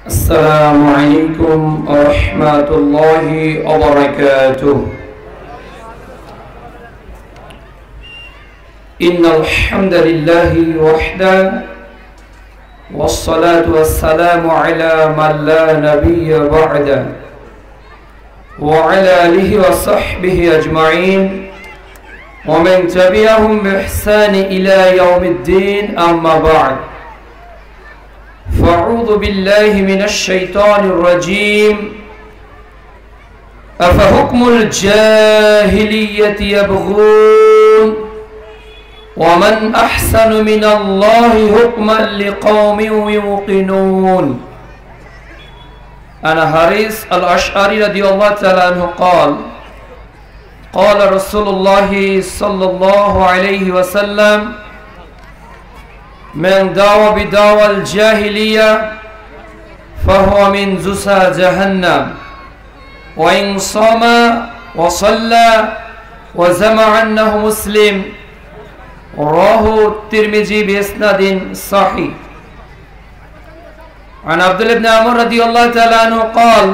السلام عليكم ورحمة الله وبركاته. إن الحمد لله وحده والصلاة والسلام على من لا نبي بعده وعلى آله وصحبه أجمعين ومن تبعهم بإحسان إلى يوم الدين. أما بعد، فأعوذ بالله من الشيطان الرجيم. أفحكم الجاهلية يبغون ومن أحسن من الله حكما لقوم يوقنون. أنا حارث الأشعري رضي الله تعالى عنه قال قال رسول الله صلى الله عليه وسلم: من دعا بدعوى الجاهلية فهو من زسى جهنم وإن صام وصلى وزعم أنه مسلم. رواه الترمذي بإسناد صحيح. عن عبد الله بن عمر رضي الله تعالى عنه قال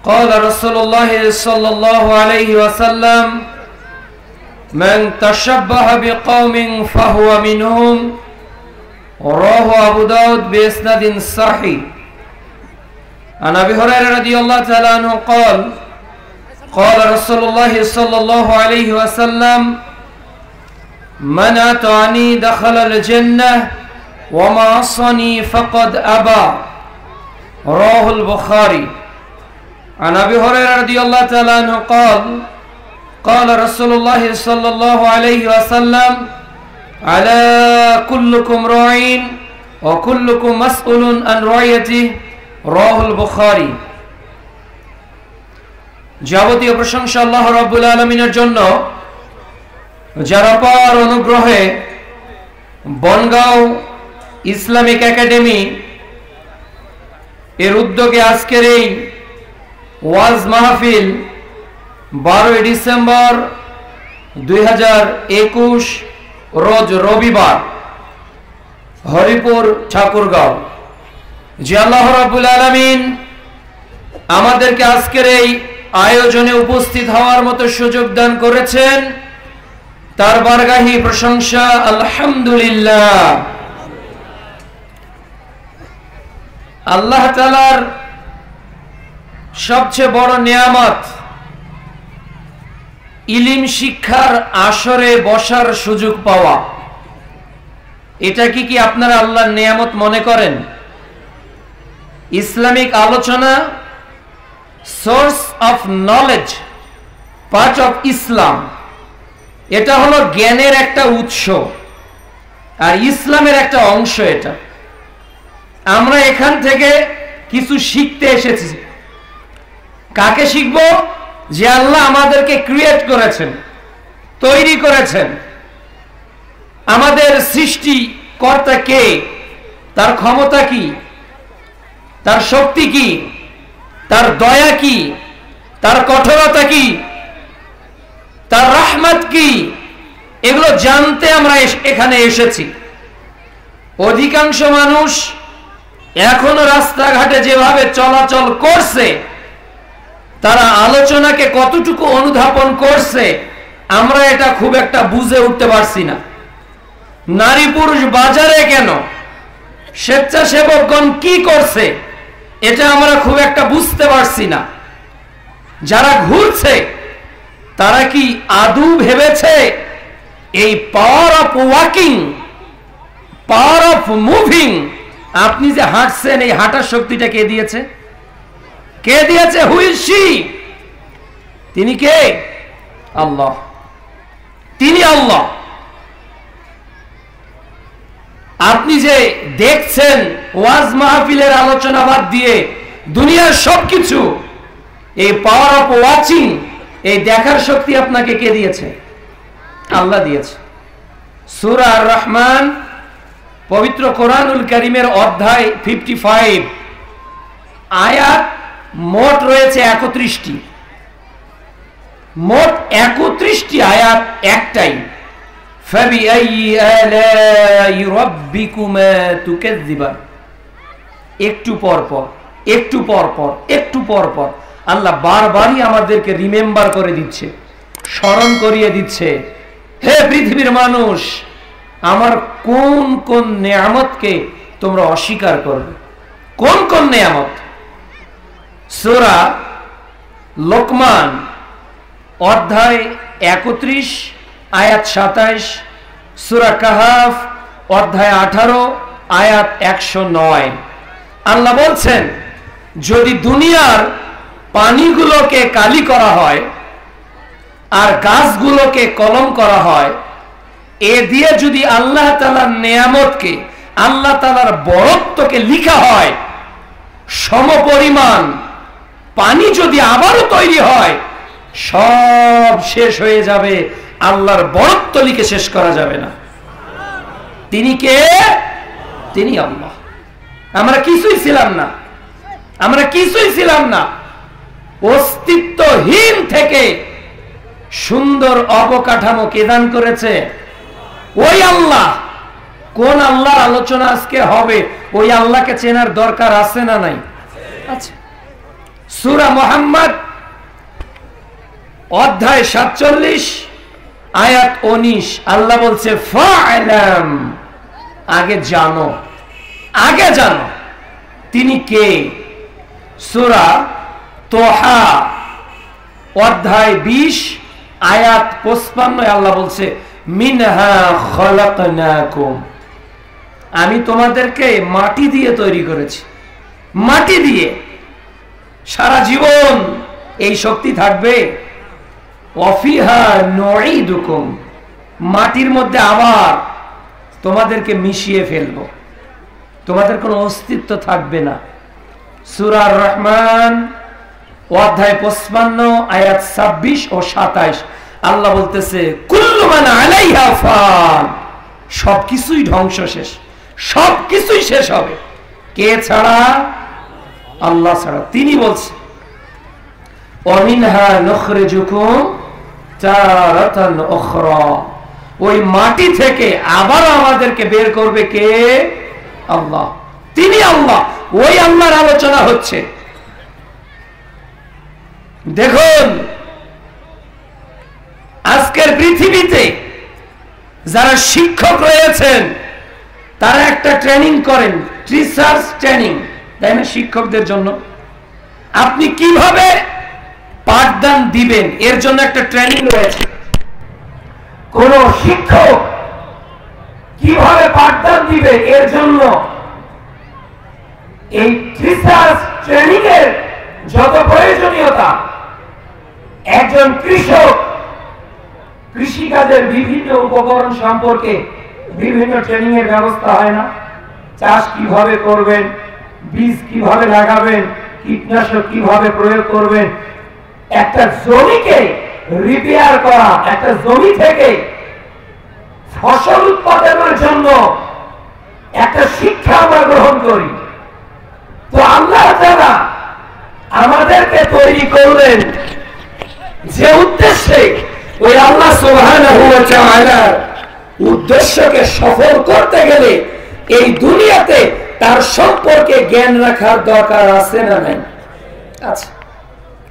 قال رسول الله صلى الله عليه وسلم: من تشبه بقوم فهو منهم. رواه أبو داود بإسناد صحيح. عن أبي هريرة رضي الله تعالى عنه قال قال رسول الله صلى الله عليه وسلم: من أطاعني دخل الجنة وما عصاني فقد أبى. رواه البخاري. عن أبي هريرة رضي الله تعالى عنه قال قال رسول الله صلى الله عليه وسلم: على كلكم راعين وكلكم مسؤول عن رعيته. رواه البخاري. যাবতীয় প্রশংসা আল্লাহ রাব্বুল আলামিনের জন্য, যার অপার অনুগ্রহে বনগাঁও ইসলামিক একাডেমি এর উদ্যোগে আজকের এই ওয়াজ মাহফিল 12 ডিসেম্বর 2021 রোজ রবিবার, হরিপুর ঠাকুরগাঁও, যে আল্লাহ রাব্বুল আলামিন আমাদেরকে আজকের এই আয়োজনে উপস্থিত হওয়ার মতো সুযোগ দান করেছেন, তার বারগাহি প্রশংসা আলহামদুলিল্লাহ। আল্লাহ তাআলার সবচেয়ে বড় নিয়ামত ইলম শিক্ষার আসরে বসার সুযোগ পাওয়া। এটা কি আপনারা আল্লাহর নিয়ামত মনে করেন? ইসলামিক আলোচনা, source of knowledge, part of Islam, এটা হলো জ্ঞানের একটা উৎস আর ইসলামের একটা অংশ। এটা আমরা এখান থেকে কিছু শিখতে এসেছি। কাকে শিখব? যে আল্লাহ আমাদেরকে ক্রিয়েট করেছেন, তৈরি করেছেন। আমাদের সৃষ্টিকর্তা কে, তার ক্ষমতা কি, তার শক্তি কি, তার দয়া কি, তার কঠোরতা কি, তার রহমত কি, এগুলো জানতে আমরা এখানে এসেছি। অধিকাংশ মানুষ এখনো রাস্তাঘাটে যেভাবে চলাচল করছে, তারা আলোচনাকে কতটুকু অনুধাবন করছে আমরা এটা খুব একটা বুঝে উঠতে পারছি না। নারী পুরুষ বাজারে কেন, স্বেচ্ছাসেবকগণ কি করছে, এটা আমরা খুব একটা বুঝতে পারছি না। যারা ঘুরছে তারা কি আদৌ ভেবেছে এই power of walking, power of moving, আপনি যে হাঁটছেন, এই হাঁটার শক্তিটা কে দিয়েছে? কে দিয়েছে? Who is she? তিনি কে? আল্লাহ। তিনি আল্লাহ। আপনি যে দেখছেন ওয়াজ মাহফিলের আলোচনা বাদ দিয়ে দুনিয়ার সবকিছু, এই পাওয়ার অফ ওয়াচিং, এই দেখার শক্তি আপনাকে কে দিয়েছে? আল্লাহ দিয়েছে। সূরা আর রহমান, পবিত্র কোরআনুল কারীমের অধ্যায় 55, আয়াত মোট রয়েছে 31টি। মোট 31টি আয়াত একটাই, فبأي آلاء ربكما تكذبان। একটু পর পর একটু পর পর একটু পর পর আল্লাহ বারবারই আমাদেরকে রিমেম্বার করে দিচ্ছে, স্মরণ করিয়ে দিচ্ছে, হে পৃথিবীর মানুষ, আমার কোন কোন নেয়ামতকে তোমরা অস্বীকার করবে। কোন কোন নেয়ামত? সূরা লোকমান অধ্যায় 31 আয়াত 27, সূরা কাহাফ অধ্যায় 18 আয়াত 109। আল্লাহ বলছেন, যদি দুনিয়ার পানিগুলোকে কালি করা হয় আর গাছগুলোকে কলম করা হয়, এ দিয়ে যদি আল্লাহ তাআলার নেয়ামতকে, আল্লাহ তাআলার বরত্বকে লিখা হয়, সমপরিমাণ পানি যদি আবারও তৈরি হয়, সব শেষ হয়ে যাবে, আল্লাহর বরত্ব লিখে শেষ করা যাবে না। তিনি কে? তিনি আল্লাহ। আমরা কিছুই ছিলাম না, আমরা কিছুই ছিলাম না। অস্তিত্বহীন থেকে সুন্দর অবকাঠামো কে দান করেছে? ওই আল্লাহ। কোন আল্লাহর আলোচনা আজকে হবে, ওই আল্লাহকে চেনার দরকার আছে না নাই? আচ্ছা, সূরা মুহাম্মদ অধ্যায় 47 আয়াত 19 আল্লাহ বলছে, ফা'লাম, আগে জানো, আগে জানো তিনি কে। সূরা তোহা অধ্যায় 20 আয়াত 55 আল্লাহ বলছে, মিনহা খলাকনাকুম, আমি তোমাদেরকে মাটি দিয়ে তৈরি করেছি, মাটি দিয়ে। সারা জীবন এই শক্তি থাকবে। ওয়াফিহা নুঈদুকুম, মাটির মধ্যে আবার তোমাদেরকে মিশিয়ে ফেলবো, তোমাদের কোনো অস্তিত্ব থাকবে না। সূরা রহমান অধ্যায় 55 আয়াত 26 ও 27 আল্লাহ বলতেছে, কুল্লু মান আলাইহা ফান, সবকিছুই ধ্বংস শেষ, সবকিছুই শেষ হবে। কে ছাড়া? আল্লাহ ছাড়া। তিনি বলছে, ওয়ামিনহা নুখরিজুকুম তারাতান উখরা, ওই মাটি থেকে আবার আমাদেরকে বের করবে কে? আল্লাহ। তিনি আল্লাহ। ওই আল্লাহর আলোচনা হচ্ছে। দেখুন, আজকের পৃথিবীতে যারা শিক্ষক রয়েছেন তারা একটা ট্রেনিং করেন, রিসার্চ ট্রেনিং, তাই না? শিক্ষকদের জন্য আপনি কিভাবে পাঠদান দিবেন এর জন্য একটা ট্রেনিং রয়েছে। কোন শিক্ষক কিভাবে পাঠদান দিবে এর জন্য এই রিসার্চ ট্রেনিং এর যত প্রয়োজনীয়তা, একজন কৃষক কৃষিকাজের বিভিন্ন উপকরণ সম্পর্কে বিভিন্ন ট্রেনিং এর ব্যবস্থা হয় না? চাষ কিভাবে করবেন, বীজ কিভাবে লাগাবেন, কীটনাশক কিভাবে প্রয়োগ করবেন, একটা জমিকে রিপেয়ার করা, একটা জমি থেকে ফসল উৎপাদনের জন্য একটা শিক্ষা আমরা গ্রহণ করি। তো আল্লাহ তাআলা আমাদেরকে তৈরি করলেন যে উদ্দেশ্যে, ওই আল্লাহ সুবহানাহু ওয়া তাআলার উদ্দেশ্যকে সফল করতে গেলে এই দুনিয়াতে তার সম্পর্কে জ্ঞান রাখার দরকার আছে না নাই? আচ্ছা,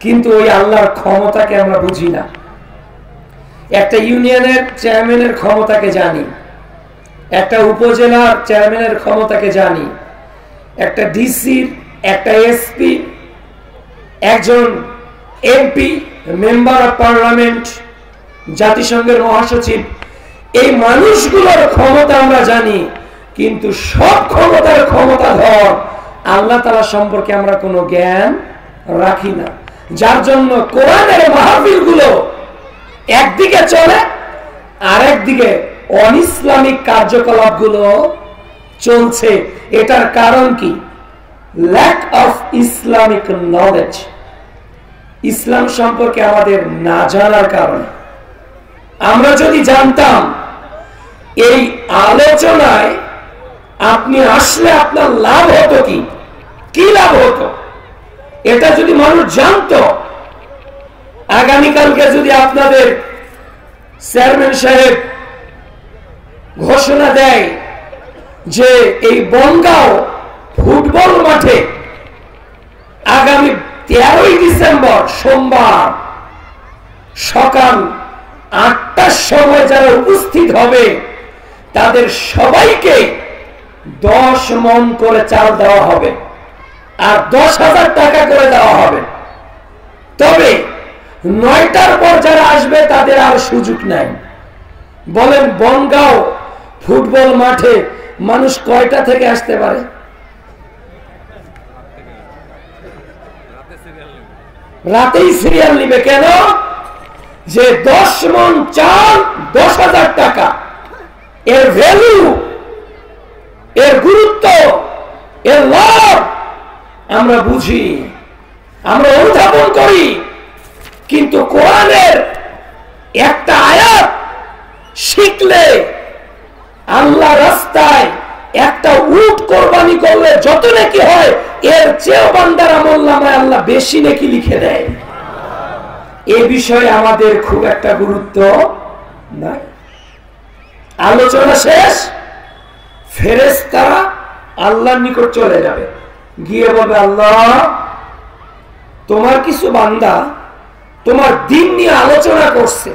কিন্তু ওই আল্লাহর ক্ষমতাকে আমরা বুঝি না। একটা ইউনিয়নের চেয়ারম্যানের ক্ষমতাকে জানি, একটা উপজেলার চেয়ারম্যানের ক্ষমতাকে জানি, একটা ডিসির, একটা এসপি, একজন এমপি, মেম্বার অফ পার্লামেন্ট, জাতিসংঘের মহাসচিব, এই মানুষগুলোর ক্ষমতা আমরা জানি, কিন্তু সব ক্ষমতার ক্ষমতাধর আল্লাহ তাআলা সম্পর্কে আমরা কোনো জ্ঞান রাখি না। যার জন্য কোরআনের মাহফিলগুলো একদিকে চলে, আর একদিকে অনিসলামিক কার্যকলাপগুলো চলছে। এটার কারণ কি? ল্যাক অফ ইসলামিক নলেজ, ইসলাম সম্পর্কে আমাদের না জানার কারণে। আমরা যদি জানতাম, এই আলোচনায় আপনি আসলে আপনার লাভ হতো কি, কি লাভ হতো, এটা যদি মানুষ জানতো, আগামীকালকে যদি আপনাদের চেয়ারম্যান সাহেব ঘোষণা দেয় যে এই বনগাঁও ফুটবল মাঠে 13ই ডিসেম্বর সোমবার সকাল 8টার সময় যারা উপস্থিত হবে তাদের সবাইকে 10 মণ করে চাল দেওয়া হবে আর 10,000 টাকা করে দেওয়া হবে। তবে 9টার পর যারা আসবে তাদের আর সুযোগ নাই। বলেন বনগাঁও ফুটবল মাঠে মানুষ কয়টা থেকে আসতে পারে? রাতেই সিরিয়াল নিবে। কেন? যে 10 মণ চাল 10,000 টাকা, এর ভ্যালু, এর গুরুত্ব, এর লাভ আমরা বুঝি, আমরা অনুধাবন করি। কিন্তু কোরআনের একটা আয়াত শিখলে, আল্লাহ রাস্তায় একটা উট কোরবানি করলে যত নেকি হয়, এর চেয়েও বান্দার আমলনামায় আল্লাহ বেশি নেকি লিখে দেয়। এ বিষয়ে আমাদের খুব একটা গুরুত্ব নাই। আলোচনা শেষ, ফেরেশতারা আল্লাহর নিকট চলে যাবে, গিয়ে বলবে আল্লাহ তোমার কিছু বান্দা তোমার দিন নিয়ে আলোচনা করছে।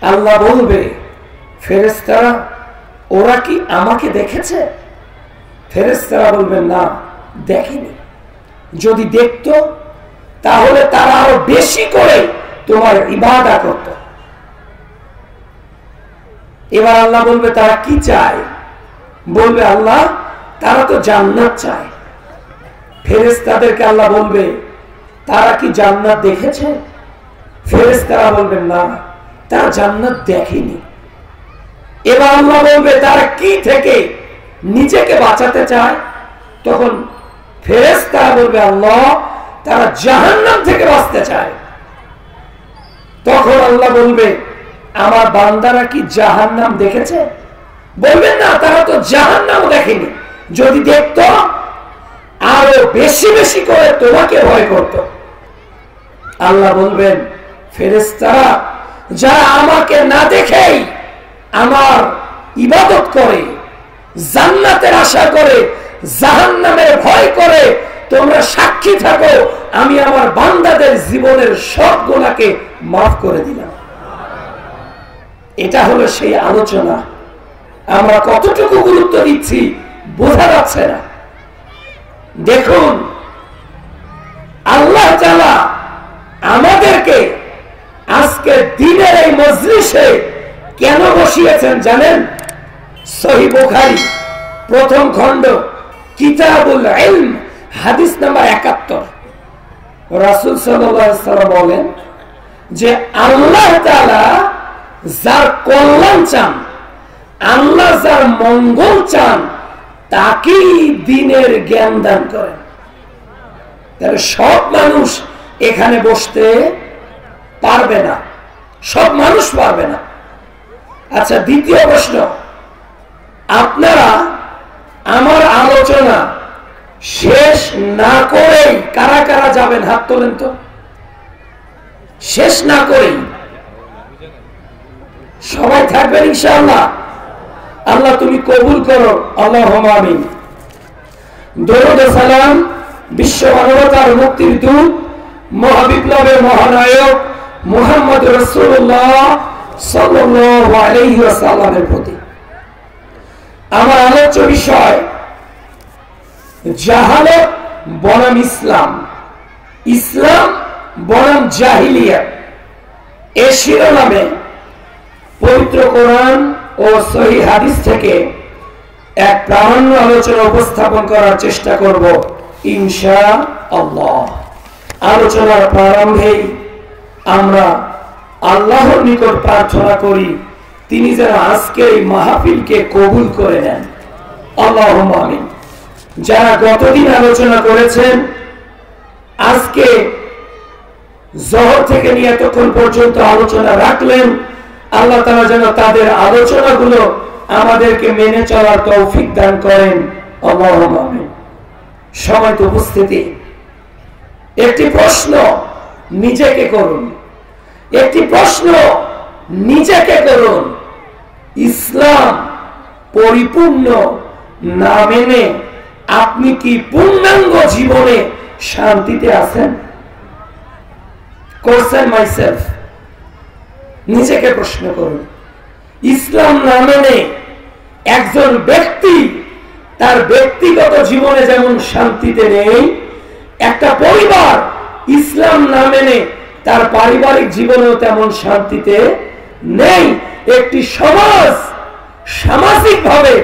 আল্লাহ বলবে ফেরেশতারা ওরা কি আমাকে দেখেছে? ফেরেশতারা বলবেন না, দেখেনি। যদি দেখতো তাহলে তারা আরো বেশি করে তোমার ইবাদত করত। এবার আল্লাহ বলবে তারা কি চায়? বলবে আল্লাহ তারা তো জান্নাত চায়। ফেরেশতাদেরকে আল্লাহ বলবে তারা কি জান্নাত দেখেছে? ফেরেশতারা বলবেন না, তারা জান্নাত দেখেনি। এবার আল্লাহ বলবে তারা কি থেকে নিজেকে বাঁচাতে চায়? তখন ফেরেশতারা বলবে আল্লাহ তারা জাহান্নাম থেকে বাঁচতে চায়। তখন আল্লাহ বলবে আমার বান্দারা কি জাহান্নাম দেখেছে? বলবেন না, তারা তো জাহান্নাম দেখেনি। যদি দেখতো আরো বেশি বেশি করে তোমাকে ভয় করত। আল্লাহ বলবেন ফেরেশতারা যারা আমাকে না দেখেই আমার ইবাদত করে, জান্নাতের আশা করে, জাহান্নামের ভয় করে, তোমরা সাক্ষী থাকো আমি আমার বান্দাদের জীবনের সব গুনাহকে মাফ করে দিলাম। এটা হলো সেই আলোচনা। আমরা কতটুকু গুরুত্ব দিচ্ছি বোঝা যাচ্ছে না। দেখুন আল্লাহ তাআলা আমাদেরকে আজকে দিনের এই মজলিসে কেন বসিয়েছেন জানেন? সহিহ বুখারী প্রথম খণ্ড কিতাবুল ইলম হাদিস নাম্বার 71 রাসূল সাল্লাল্লাহু আলাইহি ওয়াসাল্লাম বলেন যে আল্লাহ তাআলা যার কল্যাণ চান, আল্লাহ যার মঙ্গল চান, তাকেই দ্বীনের জ্ঞান দান করেন। তাহলে সব মানুষ এখানে বসতে পারবে না, সব মানুষ পারবে না। আচ্ছা, দ্বিতীয় প্রশ্ন, আপনারা আমার আলোচনা শেষ না করেই কারা কারা যাবেন হাত তোলেন তো। শেষ না করেই সবাই থাকবেন ইনশাআল্লাহ? আল্লাহ তুমি কবুল করো, আল্লাহুম্মা আমিন। দরুদ ও সালাম বিশ্ব মানবতার মুক্তির দূত, মহাবিপ্লবের মহানায়ক মুহাম্মদ রাসূলুল্লাহ সাল্লাল্লাহু আলাইহি ওয়াসাল্লামের প্রতি। আমার আলোচ্য বিষয় জাহালত বনাম ইসলাম, ইসলাম বনাম জাহিলিয়াত। এ শিরোনামে পবিত্র কোরআন ও সহিহ হাদিস থেকে এক প্রামাণ্য আলোচনা উপস্থাপন করার চেষ্টা করব ইনশাআল্লাহ। আলোচনার প্রারম্ভেই আমরা আল্লাহর নিকট প্রার্থনা করি তিনি যেন আজকে এই মাহফিলকে কবুল করে নেন, আল্লাহুম্মা আমিন। যারা গতদিন আলোচনা করেছেন, আজকে জোহর থেকে নিয়ে এতক্ষণ পর্যন্ত আলোচনা রাখলেন, আল্লাহ তাআলা যেন তাদের আলোচনাগুলো আমাদেরকে মেনে চলার তৌফিক দান করেন, আল্লাহুম্মা আমিন। সময় তো উপস্থিতি, একটি প্রশ্ন নিজেকে করুন, একটি প্রশ্ন নিজেকে করুন। ইসলাম পরিপূর্ণ না মেনে আপনি কি পূর্ণাঙ্গ জীবনে শান্তিতে আছেন? কোশ্চেন মাইসেলফ, নিজেকে প্রশ্ন করুন। ইসলাম না মেনে একজন ব্যক্তি তার ব্যক্তিগত জীবনে যেমন শান্তিতে নেই, একটা পরিবার ইসলাম না মেনে তার পারিবারিক জীবনেও তেমন শান্তিতে নেই। একটি সমাজ সামাজিকভাবে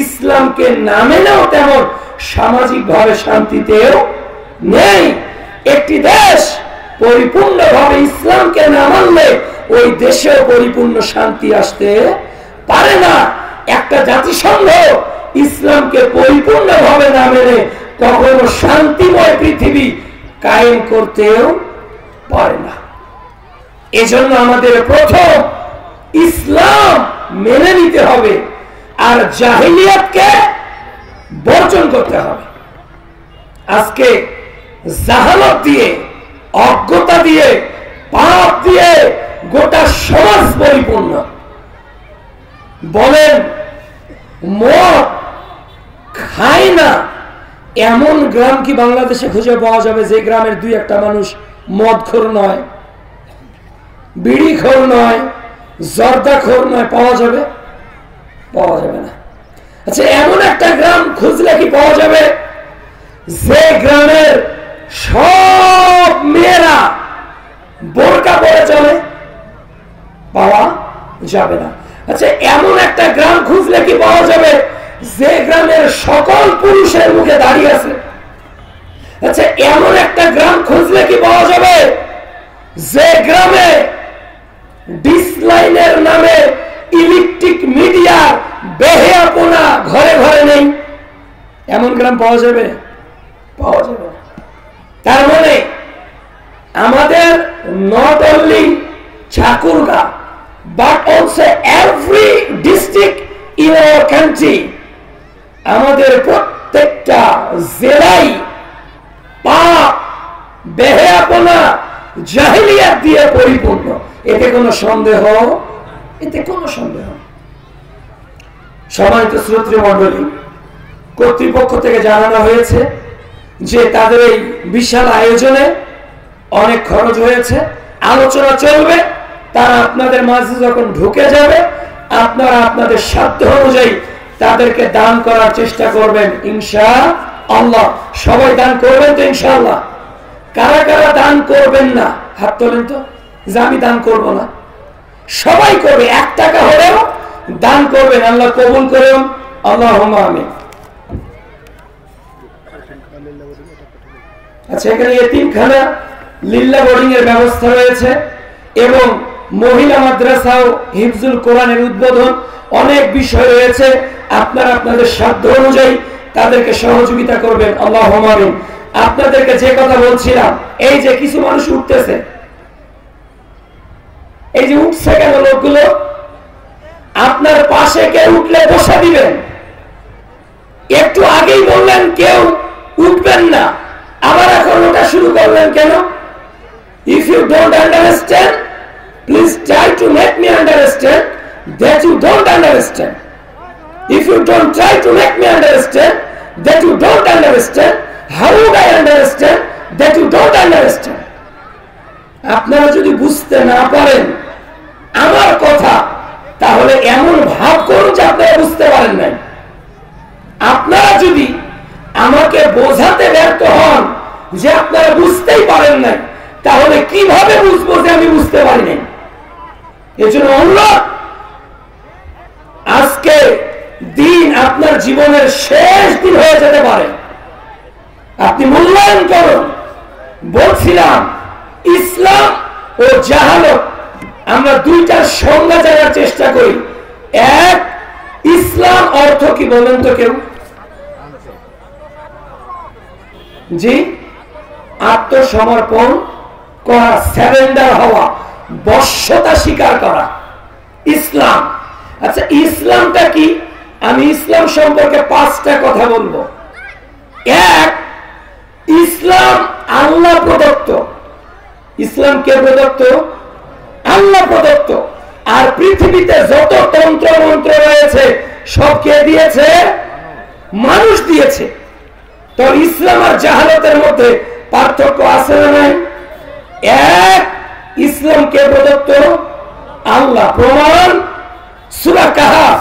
ইসলামকে না মেনেও তেমন সামাজিকভাবে শান্তিতেও নেই। একটি দেশ পরিপূর্ণভাবে ইসলামকে না মানলে ওই দেশেও পরিপূর্ণ শান্তি আসতে পারে না। একটা জাতিসংঘ ইসলামকে পরিপূর্ণভাবে না মেনে কখনো শান্তিময় পৃথিবী কায়েম করতেও পারে না। এজন্য আমাদের প্রথম ইসলাম মেনে নিতে হবে আর জাহিলিয়াতকে বর্জন করতে হবে। আজকে জাহালত দিয়ে, অজ্ঞতা দিয়ে, পাপ দিয়ে গোটা সমাজ পরিপূর্ণ। বলেন মদ খায় না এমন গ্রাম কি বাংলাদেশে খুঁজে পাওয়া যাবে যে গ্রামের দুই একটা মানুষ মদখোর নয়, বিড়িখোর নয়, জর্দাখোর নয়? পাওয়া যাবে? পাওয়া যাবে না। আচ্ছা, এমন একটা গ্রাম খুঁজলে কি পাওয়া যাবে যে গ্রামের সব মেয়েরা বোরকা পরে চলে? পাওয়া যাবে না। আচ্ছা, এমন একটা গ্রাম খুঁজলে কি পাওয়া যাবে যে গ্রামের সকল পুরুষের মুখে দাঁড়িয়ে আছে? আচ্ছা, এমন একটা গ্রাম খুঁজলে কি পাওয়া যাবে যে গ্রামে ডিসলাইনের নামে ইলেকট্রিক মিডিয়া বেহেয়াপনা ঘরে ঘরে নেই? এমন গ্রাম পাওয়া যাবে? পাওয়া যাবে। তার মানে আমাদের not only Thakurgaon but also every district in our country, আমাদের প্রত্যেকটা জেলায় পাপ, বেহেয়াপনা, জাহিলিয়াত দিয়ে পরিপূর্ণ। এতে কোনো সন্দেহ, এতে কোনো সন্দেহ। সম্মানিত শ্রোতৃ মণ্ডলী, কর্তৃপক্ষ থেকে জানানো হয়েছে যে তাদের এই বিশাল আয়োজনে অনেক খরচ হয়েছে, আলোচনা চলবে। তারা আপনাদের মাঝে যখন ঢুকে যাবে আপনারা আপনাদের সাধ্য অনুযায়ী তাদেরকে দান করার চেষ্টা করবেন ইনশাআল্লাহ। সবাই দান করবেন তো ইনশাআল্লাহ? কারা কারা দান করবেন না হাত তোলেন তো, যে আমি দান করব না। সবাই করবে, 1 টাকা হলেও দান করবেন। আল্লাহ কবুল করুন, আল্লাহুম্মা আমিন। আচ্ছা, এখানে এতিমখানা লিল্লাহ বোর্ডিং এর ব্যবস্থা রয়েছে এবং মহিলা মাদ্রাসা ও হিফজুল কোরআনের উদ্বোধন, অনেক বিষয় রয়েছে। আপনারা আপনাদের সাধ্য অনুযায়ী তাদেরকে সহযোগিতা করবেন, আল্লাহুম্মা আমিন। আপনাদেরকে যে কথা বলছিলাম, এই যে কিছু মানুষ উঠতেছে, এই যে উঠছে কেন লোকগুলো? আপনার পাশে কেউ উঠলে বসা দিবেন। একটু আগেই বললেন কেউ উঠবেন না, আবার এখন ওটা শুরু করলেন কেন? If you don't understand, please try to make me understand that you don't understand. If you don't try to make me understand that you don't understand, how would I understand that you don't understand? আপনারা যদি বুঝতে না পারেন আমার কথা, তাহলে এমন ভাব করুন যে আপনারা বুঝতে পারেন নাই। আপনারা যদি আমাকে বোঝাতে ব্যর্থ হন যে আপনারা বুঝতেই পারেন নাই, তাহলে কিভাবে বুঝবো যে আমি বুঝতে পারি নাই? এজন্য অনুরোধ, আজকে দিন আপনার জীবনের শেষ দিন হয়ে যেতে পারে, আপনি মূল্যায়ন করুন। বলছিলাম ইসলাম ও জাহালত, আমরা দুইটার সংজ্ঞা জানার চেষ্টা করি। এক, ইসলাম অর্থ কি বলেন তো কেউ? জি, আত্মসমর্পণ করা, সারেন্ডার হওয়া, বশ্যতা স্বীকার করা, ইসলাম। আচ্ছা, ইসলামটা কি? আমি ইসলাম সম্পর্কে 5টা কথা বলবো। এক, ইসলাম আল্লাহ প্রদত্ত। ইসলাম কে প্রদত্ত? আল্লাহ প্রদত্ত। আর পৃথিবীতে যত তন্ত্র মন্ত্র রয়েছে সব কে দিয়েছে? মানুষ দিয়েছে। তো ইসলাম আর জাহালতের মধ্যে পার্থক্য আছে না নাই? এক ইসলাম কে প্রদত্ত? আল্লাহ। প্রমাণ সূরা কাহফ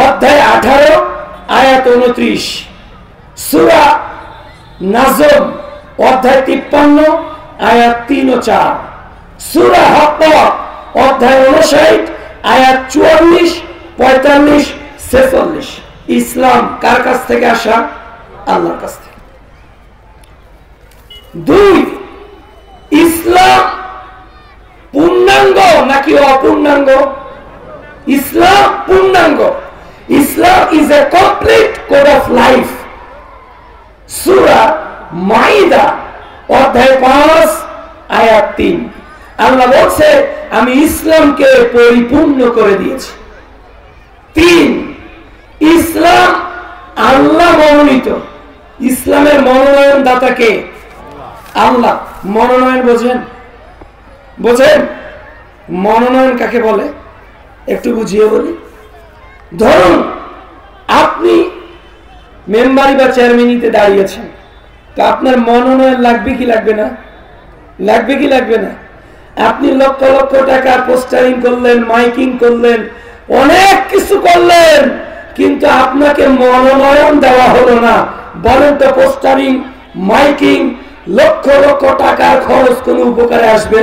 অধ্যায় 18 আয়াত 29, সূরা নাজম অধ্যায় 53 আয়াত 3 ও 4, সূরা হাক্কা অধ্যায় 59 আয়াত 44, 45, 46। ইসলাম কার কাছ থেকে আসা? আল্লাহর কাছ থেকে। দুই, ইসলাম পূর্ণাঙ্গ নাকি অপূর্ণাঙ্গ? ইসলাম পূর্ণাঙ্গ। Islam is a complete code of life. সূরা মাইদা অধ্যায় 5 আয়াত 3, আল্লাহ বলছে আমি ইসলামকে পরিপূর্ণ করে দিয়েছি। 3, ইসলাম আল্লাহ মনোনীত। ইসলামের মনোনয়ন দাতা কে? আল্লাহ। মনোনয়ন বোঝেন? বোঝেন মনোনয়ন কাকে বলে? একটু বুঝিয়ে বলি। ধরুন আপনি মেম্বারি বা চেয়ারম্যানিতে দাঁড়িয়েছেন, তো আপনার মনোনয়ন লাগবে কি লাগবে না? লাগবে কি লাগবে না? আপনি লক্ষ লক্ষ টাকা পোস্টারিং করলেন, মাইকিং করলেন, অনেক কিছু করলেন, কিন্তু আপনাকে মনোনয়ন দেওয়া হলো না। বলেন তো পোস্টারিং, মাইকিং, লক্ষ লক্ষ টাকার খরচ কোন উপকারে আসবে?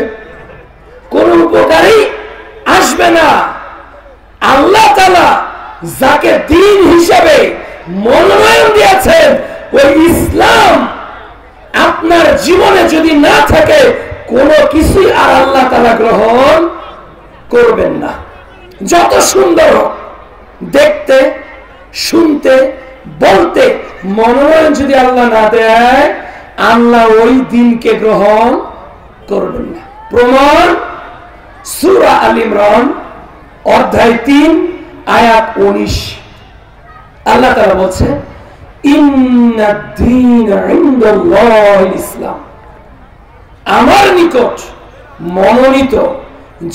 কোন উপকারই আসবে না। আল্লাহ তাআলা যাকে দ্বীন হিসেবে মনোনয়ন দিয়েছেন, ওই ইসলাম আপনার জীবনে যদি না থাকে, কোনো কিছুই আর আল্লাহ তাআলা গ্রহণ করবেন না। যত সুন্দর দেখতে, শুনতে, বলতে, মনোনয়ন যদি আল্লাহ না দেয়, আল্লাহ ওই দিনকে গ্রহণ করবেন না। প্রমাণ সূরা আল ইমরান অধ্যায় 3 আয়াত 19, আল্লাহ তাআলা বলছে ইন্নাদ-দীন ইনদাল্লাহিল ইসলাম। আমার নিকট মনোনীত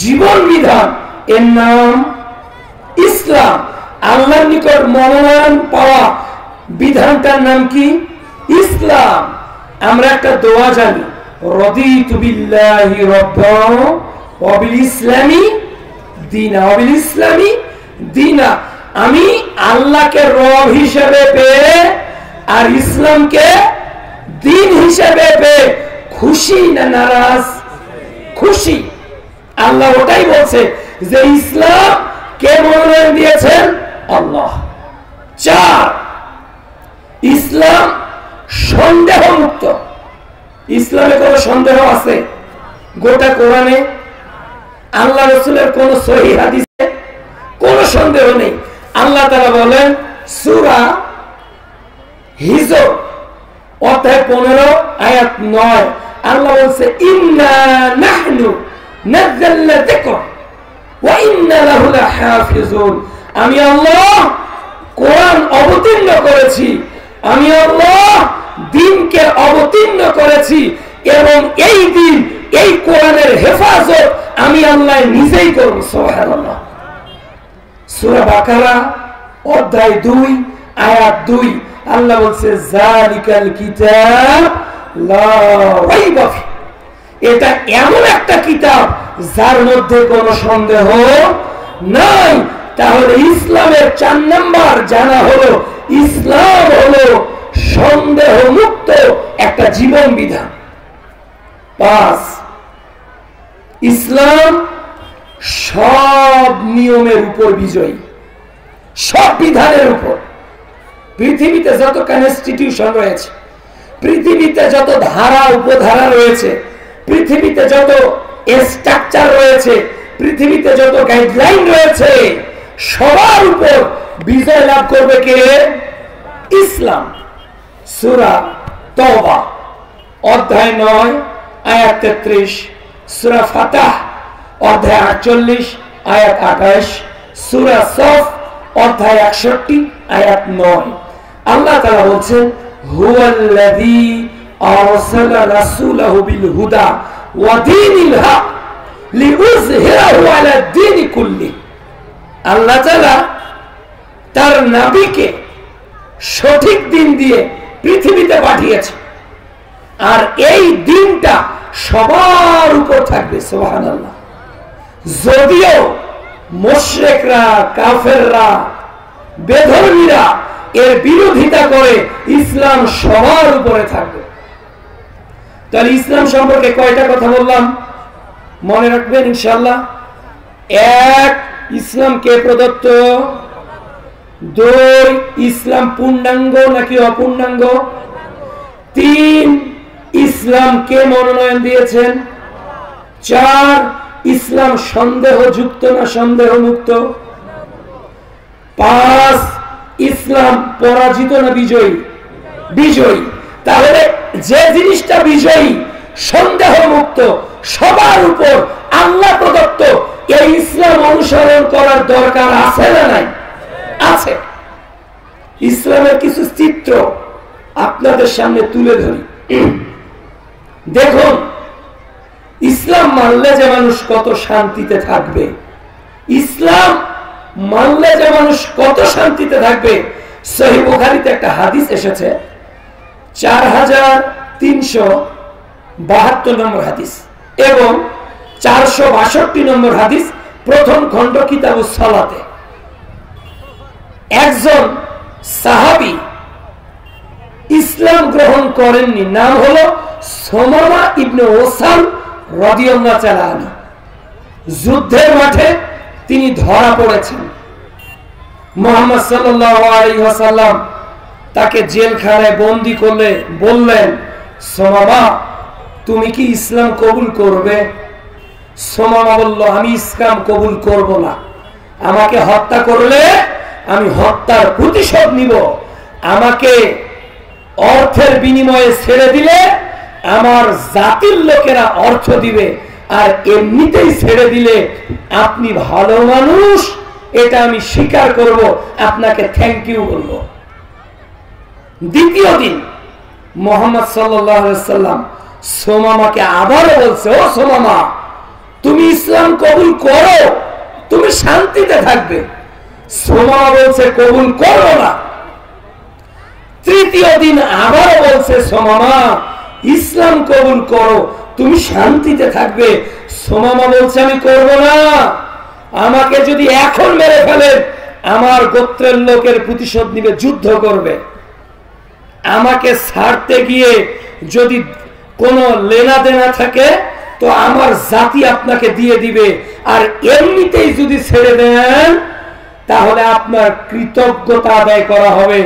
জীবন বিধান এর নাম ইসলাম। আল্লাহর নিকট মনোনয়ন পাওয়া বিধানটার নাম কি? ইসলাম। আমরা একটা দোয়া জানি, রাদিতু বিল্লাহি রাব্বান ওয়া বিল ইসলামি দীনা, ওয়া বিল ইসলামি দীনা। আমি আল্লাহকে রব হিসেবে পেয়ে আর ইসলামকে দ্বীন হিসেবে পেয়ে খুশি না নারাজ? খুশি। আল্লাহ ওটাই বলছে যে ইসলাম কে মনোনয়ন দিয়েছেন? আল্লাহ। 4, ইসলাম সন্দেহ মুক্ত। ইসলামে কোন সন্দেহ আছে? গোটা কোরআনে, আল্লাহ রাসূলের কোন সহিহ হাদিসে কোন সন্দেহ নেই। আল্লাহ তাআলা বলেন সূরা হিজর অধ্যায় 15 আয়াত 9, আল্লাহ বলছে ইন্না নাহনু নাযালনা যিকর ওয়া ইন্না লাহু লাহাফিজুন। আমি আল্লাহ কোরআন অবতীর্ণ করেছি, আমি আল্লাহ দ্বীনকে অবতীর্ণ করেছি, এবং এই দিন, এই কোরআনের হেফাজত আমি আল্লাহ নিজেই করব। সুবহানাল্লাহ। সূরা বাকারা অধ্যায় 2 আয়াত 2, আল্লাহ বলছে যালিকাল কিতাব লা রাইবা ফি। এটা এমন একটা কিতাব যার মধ্যে কোনো সন্দেহ নাই। তাহলে ইসলামের 4 নাম্বার জানা হলো ইসলাম হলো সন্দেহ মুক্ত একটা জীবন বিধান। 5, ইসলাম সব নিয়মের উপর বিজয়ী, সব বিধানের উপর। পৃথিবীতে যত কনস্টিটিউশন রয়েছে, পৃথিবীতে যত ধারা উপধারা রয়েছে, পৃথিবীতে যত স্ট্রাকচার রয়েছে, পৃথিবীতে যত গাইডলাইন রয়েছে, সবার উপর বিজয় লাভ করবে কে? ইসলাম। সূরা তওবা অধ্যায় 9 আয়াত 33, সূরা ফাতাহ অধ্যায় 48 আয়াত 28, সূরা সফ অধ্যায় 61 আয়াত 9, আল্লাহ তাআলা বলছেন হুয়াল্লাযী আরসালা রাসূলাহু বিল হুদা ওয়া দীনিল হক লিইয়ুযহিরাহু আলা দ্বীনি কুল্লি। আল্লাহ তাআলা তার নবীকে সঠিক দিন দিয়ে পৃথিবীতে পাঠিয়েছে, আর এই দিনটা সবার উপর থাকবে। সুবহানাল্লাহ। যদিও মুশরিকরা, কাফেররা, বেধর্মীরা এর বিরোধিতা করে, ইসলাম সবার উপরে থাকবে। তাহলে ইসলাম সম্পর্কে কয়টা কথা বললাম মনে রাখবেন ইনশাআল্লাহ। এক, ইসলাম কে প্রদত্ত। দুই, ইসলাম পূর্ণাঙ্গ নাকি অপূর্ণাঙ্গ। তিন, ইসলাম কে মনোনয়ন দিয়েছেন। চার, ইসলাম সন্দেহযুক্ত না সন্দেহ মুক্ত। পাঁচ, ইসলাম পরাজিত না বিজয়ী। বিজয়ী। তাহলে যে জিনিসটা বিজয়ী, সন্দেহ মুক্ত, সবার উপর আল্লাহ প্রদত্ত, এই ইসলাম অনুসরণ করার দরকার আছে না নাই? আছে। ইসলামের কিছু চিত্র আপনাদের সামনে তুলে ধরি। দেখুন, ইসলাম মানলে যে মানুষ কত শান্তিতে থাকবে, ইসলাম মানলে যে মানুষ কত শান্তিতে থাকবে। সহিহ বুখারীতে একটা হাদিস এসেছে, 4372 নম্বর হাদিস এবং 462 নম্বর হাদিস, প্রথম খণ্ড কিতাবুস সালাতে। একজন সাহাবী ইসলাম গ্রহণ করেননি, নাম হলো সুমামা ইবনে ওসাল রাদিয়াল্লাহু তাআলা আনহু। যুদ্ধের মাঠে তিনি ধরা পড়েছেন। মুহাম্মদ সাল্লাল্লাহু আলাইহি ওয়াসাল্লাম তাকে জেলখানায় বন্দী করলে বললেন, সুমামা তুমি কি ইসলাম কবুল করবে? সুমামা বলল, আমি ইসলাম কবুল করব না। আমাকে হত্যা করলে আমি হত্যার প্রতিশোধ নিব। আমাকে অর্থের বিনিময়ে ছেড়ে দিলে আমার জাতির লোকেরা অর্থ দিবে, আর এমনিতেই ছেড়ে দিলে আপনি ভালো মানুষ, এটা আমি স্বীকার করব, আপনাকে থ্যাংক ইউ বলবো। দ্বিতীয় দিন মুহাম্মদ সাল্লাল্লাহু আলাইহি ওয়াসাল্লাম সুমামাকে আবারও বলছে, ও সুমামা তুমি ইসলাম কবুল করো, তুমি শান্তিতে থাকবে। সুমামা বলছে কবুল করো না। তৃতীয় দিন আবারও বলছে, সুমামা ইসলাম কবুল করো, তুমি শান্তিতে থাকবে। সুমামা বলছে আমি করব না। আমাকে যদি এখন মেরে ফেলেন, আমার গোত্রের লোকের প্রতিশোধ নিবে, যুদ্ধ করবে। আমাকে ছাড়তে গিয়ে যদি কোনো লেনা দেনা থাকে তো আমার জাতি আপনাকে দিয়ে দিবে, আর এমনিতেই যদি ছেড়ে দেন তাহলে আপনার কৃতজ্ঞতা আদায় করা হবে।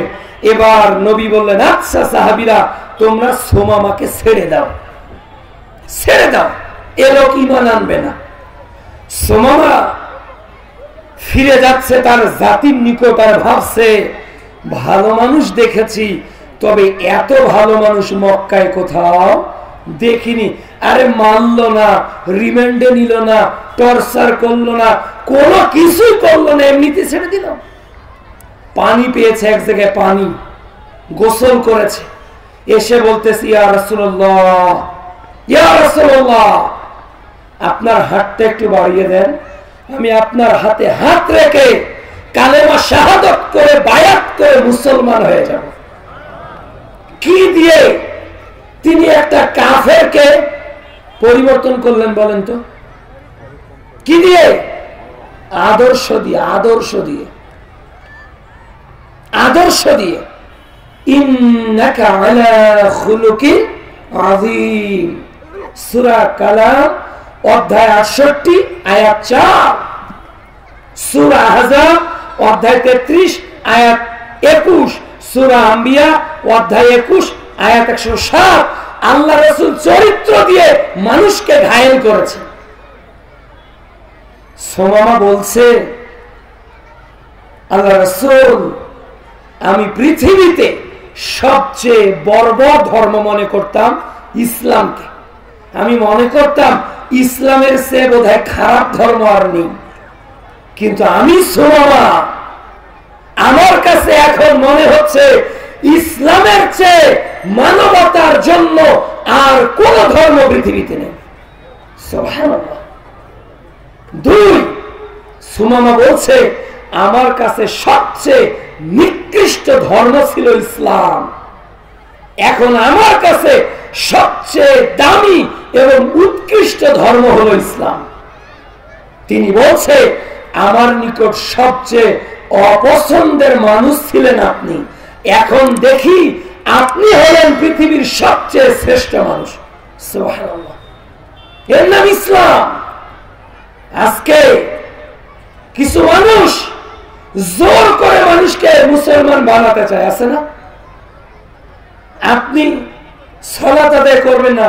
এবার নবী বললেন, আচ্ছা সাহাবীরা তোমরা সুমামাকে ছেড়ে দাও, ছেড়ে দাও, এ লোক ঈমান আনবে না। সুমামা ফিরে যাচ্ছে তার জাতির নিকট, আর ভাবছে ভালো মানুষ দেখেছি, তবে এত ভালো মানুষ মক্কায় কোথাও দেখিনি। আরে মানলো না, রিমান্ডে নিল না, টর্চার করলো না, কোনো কিছুই করলো না, এমনিতে ছেড়ে দিল। পানি পেয়েছে এক জায়গায়, পানি গোসল করেছে, এসে বলতেছি ইয়া রাসূলুল্লাহ, ইয়া রাসূলুল্লাহ আপনার হাতটা একটু বাড়িয়ে দেন, আমি আপনার হাতে হাত রেখে কালেমা শাহাদাত করে বায়াত করে মুসলমান হয়ে যাব। কি দিয়ে তিনি একটা কাফেরকে পরিবর্তন করলেন বলেন তো? কি দিয়ে? আদর্শ দিয়ে, আদর্শ দিয়ে, আদর্শ দিয়ে। ইন্নাকা আলা খুলুকিন আযীম, সূরা কালাম অধ্যায় 68 আয়াত 4, সূরা আহজাব অধ্যায় 33 আয়াত 21, সূরা আম্বিয়া অধ্যায় 21 আয়াত 107। আল্লাহ রাসূল চরিত্র দিয়ে মানুষকে ঘায়েল করেছে। সুমামা বলছে, আল্লাহ রাসূল আমি পৃথিবীতে সবচেয়ে বর্বর ধর্ম মনে করতাম ইসলামকে। আমি মনে করতাম ইসলামের চেয়ে বোধহয় খারাপ ধর্ম আর নেই, কিন্তু আমি সুমামা, আমার কাছে এখন মনে হচ্ছে ইসলামের চেয়ে মানবতার জন্য আর কোন ধর্ম পৃথিবীতে নেই। সুবহানাল্লাহ। দুই, সুমামা বলছে আমার কাছে সবচেয়ে নিকৃষ্ট ধর্ম ছিল ইসলাম, এখন আমার কাছে সবচেয়ে দামি এবং উৎকৃষ্ট ধর্ম হলো ইসলাম। তিনি বলছে আমার নিকট সবচেয়ে অপছন্দের মানুষ ছিলেন আপনি, এখন দেখি আপনি হলেন পৃথিবীর সবচেয়ে শ্রেষ্ঠ মানুষ। সুবহানাল্লাহ, এর নাম ইসলাম। আজকে কিছু মানুষ জোর করে মানুষকে মুসলমান বানাতে চায়, আছে না? আপনি সালাত আদায় করবেন না,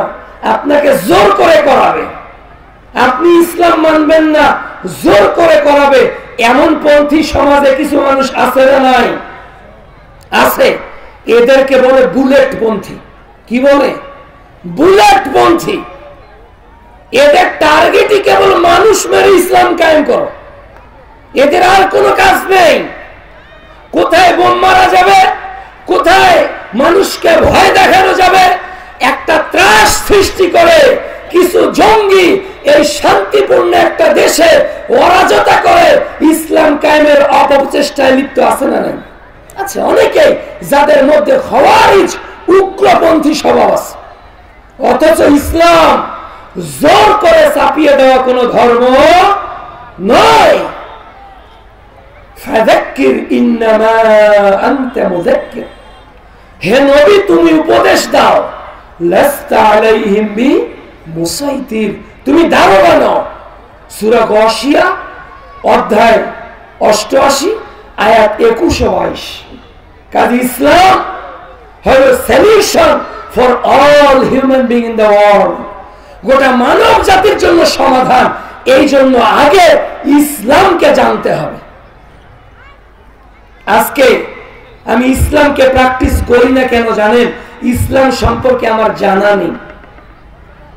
আপনাকে জোর করে করাবে। আপনি ইসলাম মানবেন না, জোর করে করাবে। এমন পন্থী সমাজে কিছু মানুষ আছে না? নাই, আছে। এদেরকে বলে বুলেট পন্থী। কি বলে? বুলেট পন্থী। এদের টার্গেটই কেবল মানুষ মেরে ইসলাম কায়েম করো। এদের আর কোনো কাজ নেই। কোথায় বোম মারা যাবে, কোথায় মানুষকে ভয় দেখানো যাবে, একটা ত্রাস সৃষ্টি করে কিছু জঙ্গি এই শান্তিপূর্ণ একটা দেশে অরাজকতা করে ইসলাম কায়েমের অপচেষ্টায় লিপ্ত আছে না? নাই, আচ্ছা। অনেকেই যাদের মধ্যে খাওয়ারিজ উগ্রপন্থী স্বভাব আছে, অথচ ইসলাম জোর করে চাপিয়ে দেওয়া কোনো ধর্ম নয়। ফাযাক্কির ইন্নামা আনতা মুযাক্কির, হে নবী তুমি উপদেশ দাও। লাস্তা আলাইহিম বিমুসাইতির, তুমি দারোগা নও। সূরা গাশিয়া অধ্যায় 88 আয়াত 21-22। কাজী ইসলাম হলো solution for all human being in the world. গোটা মানব জাতির জন্য সমাধান। এই জন্য আগে ইসলামকে জানতে হবে। আজকে আমি ইসলামকে প্র্যাকটিস করি না কেন জানেন? ইসলাম সম্পর্কে আমার জানা নেই।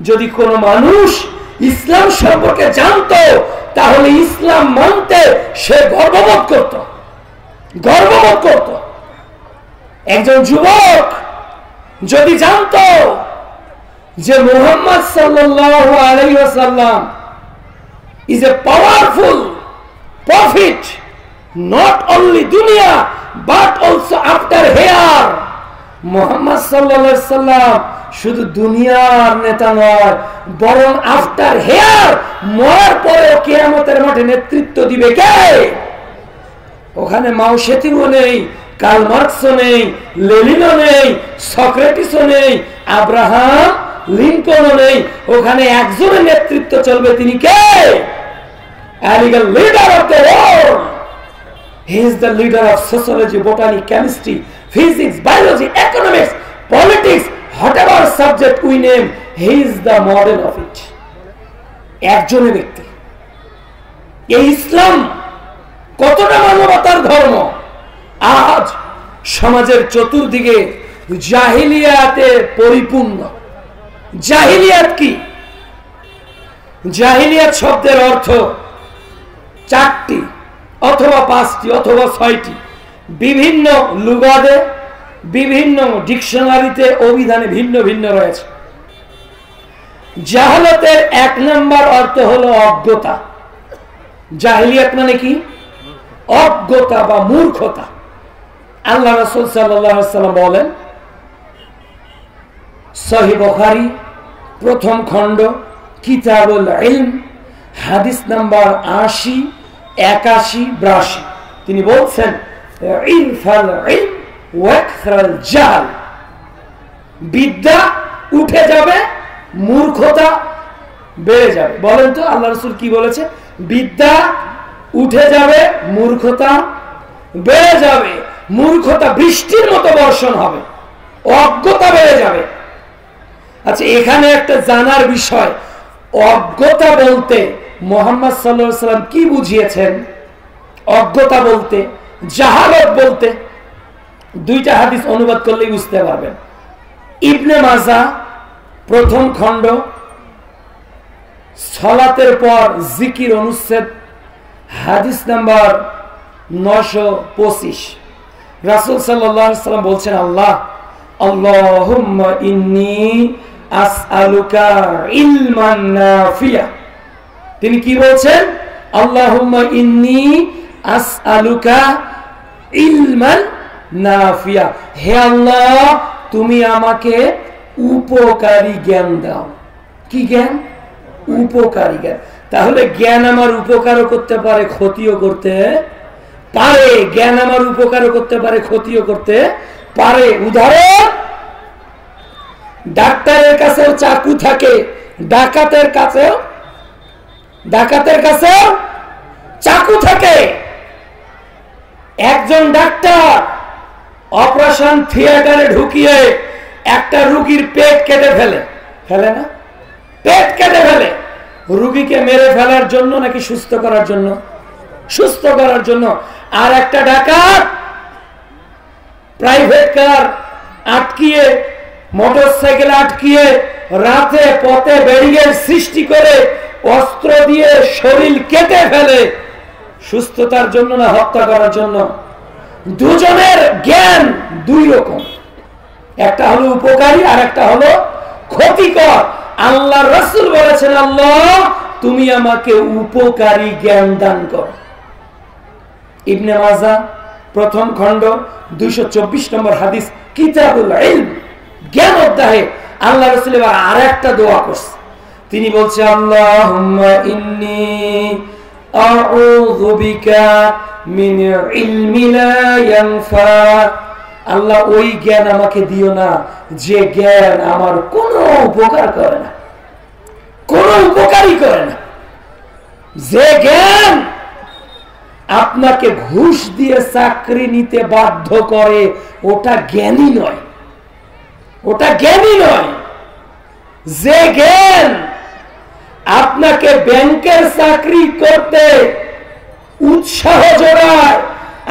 যদি কোনো মানুষ ইসলাম সম্পর্কে জানতো তাহলে ইসলাম মানতে সে গর্ববোধ করত। একজন যুবক যদি জানতো যে মুহাম্মদ সাল্লাল্লাহু আলাইহি ওয়াসাল্লাম is a powerful prophet, not only dunya but also after here. Muhammad সাল্লাল্লাহু আলাইহি ওয়াসাল্লাম শুধু দুনিয়ার নেতা নয়, বরং আফটার হেয়ার, মরার পরেও কিয়ামতের মাঠে নেতৃত্ব দিবে কে? ওখানে মাও সেতুংও নেই, কার্ল মার্কসও নেই, লেনিনও নেই, সক্রেটিসও নেই, আব্রাহাম লিঙ্কনও নেই। ওখানে একজনের নেতৃত্ব চলবে, তিনি কে? A legal leader of the world. He is the leader of sociology, botany, chemistry, physics, biology, economics, politics, whatever subject we name, he is the model of it. একজনের ব্যক্তি। এই ইসলাম কতটা মানবতার ধর্ম! আজ সমাজের চতুর্দিকে জাহিলিয়াতে পরিপূর্ণ। জাহিলিয়াত কি? জাহিলিয়াত শব্দের অর্থ 4টি অথবা 5টি অথবা 6টি। বিভিন্ন লুগাতে, বিভিন্ন ডিকশনারিতে, অভিধানে ভিন্ন ভিন্ন রয়েছে। জাহালতের 1 নম্বর অর্থ হলো অজ্ঞতা। জাহিলিয়াত মানে কি? অজ্ঞতা বা মূর্খতা। আল্লাহ রাসূল সাল্লাল্লাহু আলাইহি ওয়াসাল্লাম বলেন, সহিহ বুখারী প্রথম খণ্ড কিতাবুল ইলম হাদিস নাম্বার 80, 81, 82, তিনি বলছেন ইনফাল ইলম ওয়াকসাল জাল, বিদ্যা উঠে যাবে, মূর্খতা বেড়ে যাবে। বলেন তো আল্লাহ রাসূল কি বলেছে? বিদ্যা উঠে যাবে, মূর্খতা বেড়ে যাবে। মূর্খতা বৃষ্টির মতো বর্ষণ হবে, অজ্ঞতা বেড়ে যাবে। আচ্ছা, এখানে একটা জানার বিষয়, অজ্ঞতা বলতে মুহাম্মদ সাল্লাল্লাহু আলাইহি ওয়াসাল্লাম কি বুঝিয়েছেন? অজ্ঞতা বলতে, জাহালত বলতে 2টা হাদিস অনুবাদ করলেই বুঝতে পারবেন। ইবনে মাজাহ প্রথম খণ্ড সালাতের পর জিকির অনুচ্ছেদ হাদিস নাম্বার 925, রাসূল সাল্লাল্লাহু আলাইহি ওয়াসাল্লাম বলছেন, আল্লাহুম্মা ইন্নী আসআলুকা ইলমান নাফিয়া। তিনি কি বলছেন? আল্লাহুম্মা ইন্নী আসআলুকা ইলমান নাফিয়া, হে আল্লাহ তুমি আমাকে উপকারী জ্ঞান দাও। কি জ্ঞান? উপকারী জ্ঞান। তাহলে জ্ঞান আমার উপকারও করতে পারে, ক্ষতিও করতে পারে। জ্ঞান আমার উপকারও করতে পারে, ক্ষতিও করতে পারে। উদাহরণ, ডাক্তারের কাছেও চাকু থাকে, ডাকাতের কাছেও চাকু থাকে। একজন ডাক্তার অপারেশন থিয়েটারে ঢুকিয়ে একটা রোগীর পেট কেটে ফেলে না? পেট কেটে ফেলে। রোগীকে মেরে ফেলার জন্য নাকি সুস্থ করার জন্য? সুস্থ করার জন্য। আর একটা ডাকাত প্রাইভেট কার আটকিয়ে, মোটরসাইকেল আটকিয়ে, রাতে পথে ব্যারিকেড সৃষ্টি করে অস্ত্র দিয়ে শরীর কেটে ফেলে, সুস্থতার জন্য না হত্যা করার জন্য? দুজনের জ্ঞান দুই রকম, একটা হলো উপকারী আর একটা হলো ক্ষতিকর। আল্লাহ রাসূল বলেছেন, আল্লাহ তুমি আমাকে উপকারী জ্ঞান দান করো। ইবনে মাজাহ প্রথম খণ্ড 224 নম্বর হাদিস, কিতাবুল ইলম, জ্ঞান অধ্যায়ে আল্লাহ রাসূল আর একটা দোয়া করছে। তিনি বলছেন, আল্লাহুম্মা ইন্নী আউযু বিকা মিন ইলমি লা ইয়ানফা। আল্লাহ ওই জ্ঞান আমাকে দিও না যে জ্ঞান আমার কোনো উপকার করে না, কোনো উপকারই করে না। যে জ্ঞান আপনাকে ঘুষ দিয়ে চাকরি নিতে বাধ্য করে, ওটা জ্ঞানী নয়, ওটা জ্ঞানী নয়। যে জ্ঞান আপনাকে ব্যাংকের চাকরি করতে উৎসাহ জোগায়,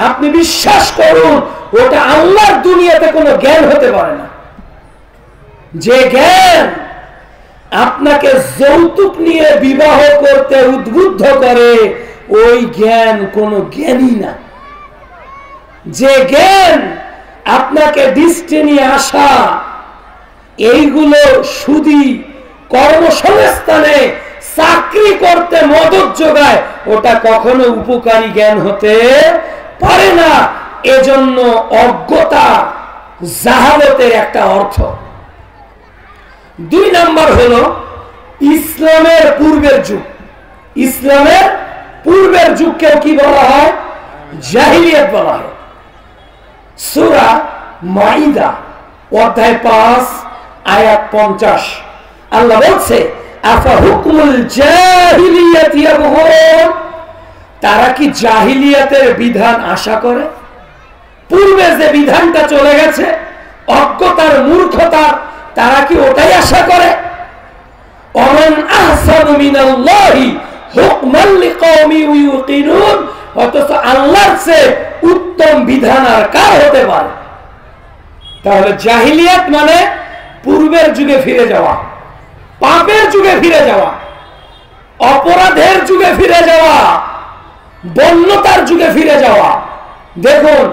আপনি বিশ্বাস করুন ওটা আল্লাহর দুনিয়াতে কোনো জ্ঞান হতে পারে না। যে জ্ঞান আপনাকে যৌতুক নিয়ে বিবাহ করতে উদ্বুদ্ধ করে, ওই জ্ঞান কোনো জ্ঞানী না। যে জ্ঞান আপনাকে ডিস্টিনি আসা, এইগুলো সুদি কর্মসংস্থানে চাকরি করতে মদত যোগায়, ওটা কখনো উপকারী জ্ঞান হতে পারে না। এজন্য অজ্ঞতা জাহালতের একটা অর্থ। দুই নাম্বার হলো ইসলামের পূর্বের যুগ। ইসলামের পূর্বের যুগকে কি বলা হয়? জাহিলিয়াত বলা হয়। সূরা মাইদা অধ্যায় 5 আয়াত 50 আল্লাহ বলছে, আফা হুকমুল জাহিলিয়াতি ইয়াবগুন, তারা কি জাহিলিয়াতের বিধান আশা করে? পূর্বে যে বিধানটা চলে গেছে, অজ্ঞতার মূর্খতার, তারা কি ওটাই আশা করে? ওমান আহসানু মিনাল্লাহি হুকমান লিকাওমি ইউকিনুন, অথচ আল্লাহর চেয়ে উত্তম বিধান আর কার হতে পারে? তাহলে জাহিলিয়াত মানে পূর্বের যুগে ফিরে যাওয়া, পাপের যুগে ফিরে যাওয়া, অপরাধের যুগে ফিরে যাওয়া, বন্যতার যুগে ফিরে যাওয়া। দেখুন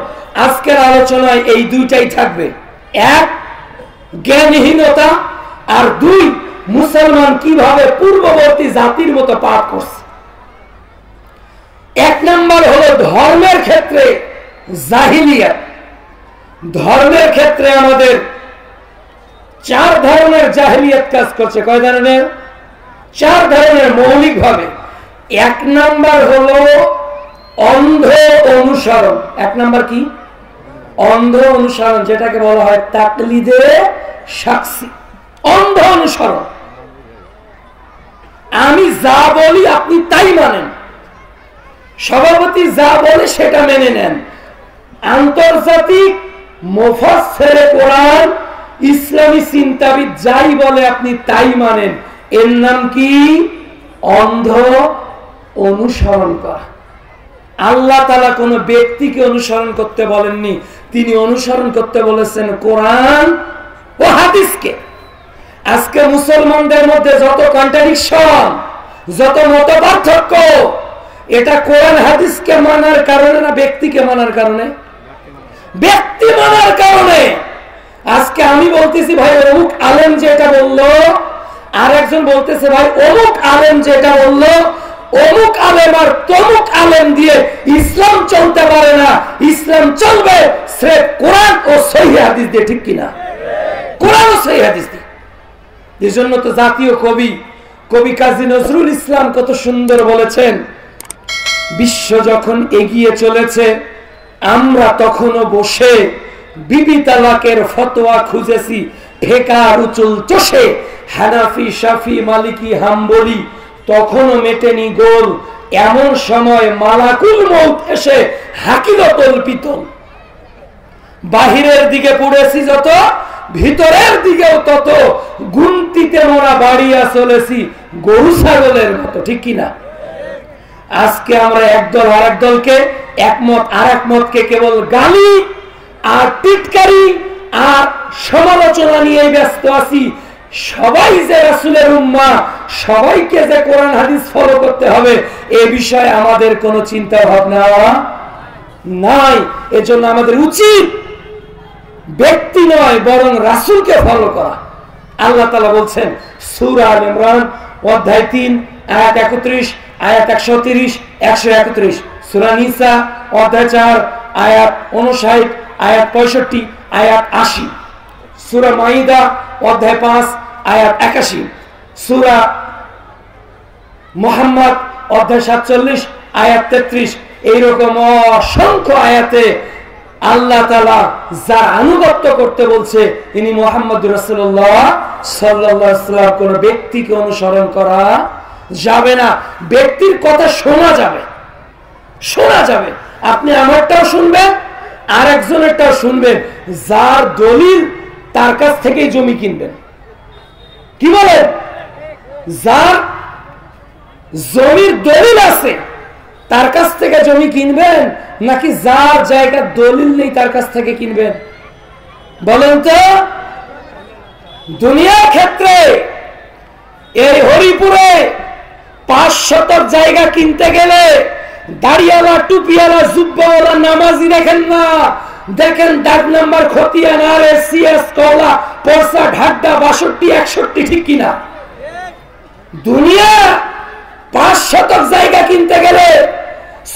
আজকের আলোচনায় এই দুইটাই থাকবে। এক, জ্ঞানহীনতা, আর দুই, মুসলমান কিভাবে পূর্ববর্তী জাতির মতো পাপ করছে। এক নাম্বার হলো ধর্মের ক্ষেত্রে জাহিলিয়াত। ধর্মের ক্ষেত্রে আমাদের 4 ধরনের জাহিলিয়াত কাজ করছে। কয় ধরনের? 4 ধরনের মৌলিক ভাবে। এক নাম্বার হলো অন্ধ অনুসরণ। এক নাম্বার কি? অন্ধ অনুসরণ, যেটাকে বলা হয় তাকলিদে শাখসি। অন্ধ অনুসরণ, আমি যা বলি আপনি তাই মানেন, সভাপতি যা বলে সেটা মেনে নেন। আন্তর্জাতিক মুফাসসিরে কোরআন, ইসলামী চিন্তাবিদ যাই বলে আপনি তাই মানেন। এর নাম কি? অন্ধ অনুসরণ করা। আল্লাহ তাআলা কোন ব্যক্তিকে অনুসরণ করতে বলেননি, তিনি অনুসরণ করতে বলেছেন কোরআন ও হাদিসকে। আজকে মুসলমানদের মধ্যে যত কন্ট্রাডিকশন, যত মত পার্থক্য, এটা কোরআন হাদিসকে মানার কারণে না ব্যক্তিকে মানার কারণে? ব্যক্তি মানার কারণে। আজকে আমি বলতেছি ভাই অমুক আলেম যেটা বললো, আর একজন বলতেছে ভাই অমুক আলেম যেটা বললো, অমুক আলেম আর তমুক আলেম দিয়ে ইসলাম চলতে পারে না। ইসলাম চলবে স্রেফ কোরআন ও সহিহ হাদিস দিয়ে। ঠিক কিনা? কোরআন ও সহিহ হাদিস দিয়ে। এজন্য তো জাতীয় কবি কাজী নজরুল ইসলাম কত সুন্দর বলেছেন, বিশ্ব যখন এগিয়ে চলেছে আমরা তখনও বসে বিবি তালাকের ফতোয়া খুঁজেছি ঢেকার উচুল চষে, হানাফি শাফি মালিকি হাম্বলি তখনও মেটেনি গোল, এমন সময় মালাকুল মউত এসে হাকিল কল্পিত। বাহিরের দিকে পড়েছি যত, ভিতরের দিকেও তত, গুনতিতে মোরা বাড়িয়া চলেছি গরু ছাগলের মতো, ঠিক কিনা? আজকে আমরা একদল আর একদলকে, একমত আর একমতকে কেবল গালি আর টিটকারি আর সমালোচনা নিয়ে ব্যস্ত আছি। সবাই যে রাসূলের উম্মাহ, সবাইকে যে কোরআন হাদিস ফলো করতে হবে এ বিষয়ে আমাদের কোনো চিন্তা ভাবনা নাই। এজন্য আমাদের উচিত ব্যক্তি নয় বরং রাসূলকে ফলো করা। আল্লাহ তাআলা বলছেন সূরা আল ইমরান অধ্যায় 3 আয়াত 31, আয়াত 130, 131, সূরা নিসা অধ্যায় 4 আয়াত 59, আয়াত 65, আয়াত 80, সূরা মাইদা অধ্যায় 5 আয়াত 81, সূরা মুহাম্মদ অধ্যায় 47 আয়াত 33। এইরকম অসংখ্য আয়াতে আল্লাহ তাআলা যার আনুগত্য করতে বলছে ইনি মুহাম্মদুর রাসূলুল্লাহ সাল্লাল্লাহু আলাইহি ওয়াসাল্লাম। কোন ব্যক্তিকে অনুসরণ করা যাবে না, ব্যক্তির কথা শোনা যাবে। আপনি আমারটাও শুনবেন আর একজনেরটাও শুনবেন, যার দলিল তার কাছ থেকেই জমি কিনবেন। কি বলেন? যার জমির দলিল আছে তার কাছ থেকে জমি কিনবেন নাকি যার জায়গার দলিল নেই তার কাছ থেকে কিনবেন? বলেন তো। দুনিয়ার ক্ষেত্রে এই হরিপুরে 500 জায়গা কিনতে গেলে দাড়িওয়ালা টুপিওয়ালা জুব্বাওয়ালা নামাজি দেখেন না, দেখেন দাগ নাম্বার খতিয়া নারে সিএস কলা পরসা ঢাড্ডা 62 61, ঠিক কিনা? দুনিয়া 500 জায়গা কিনতে গেলে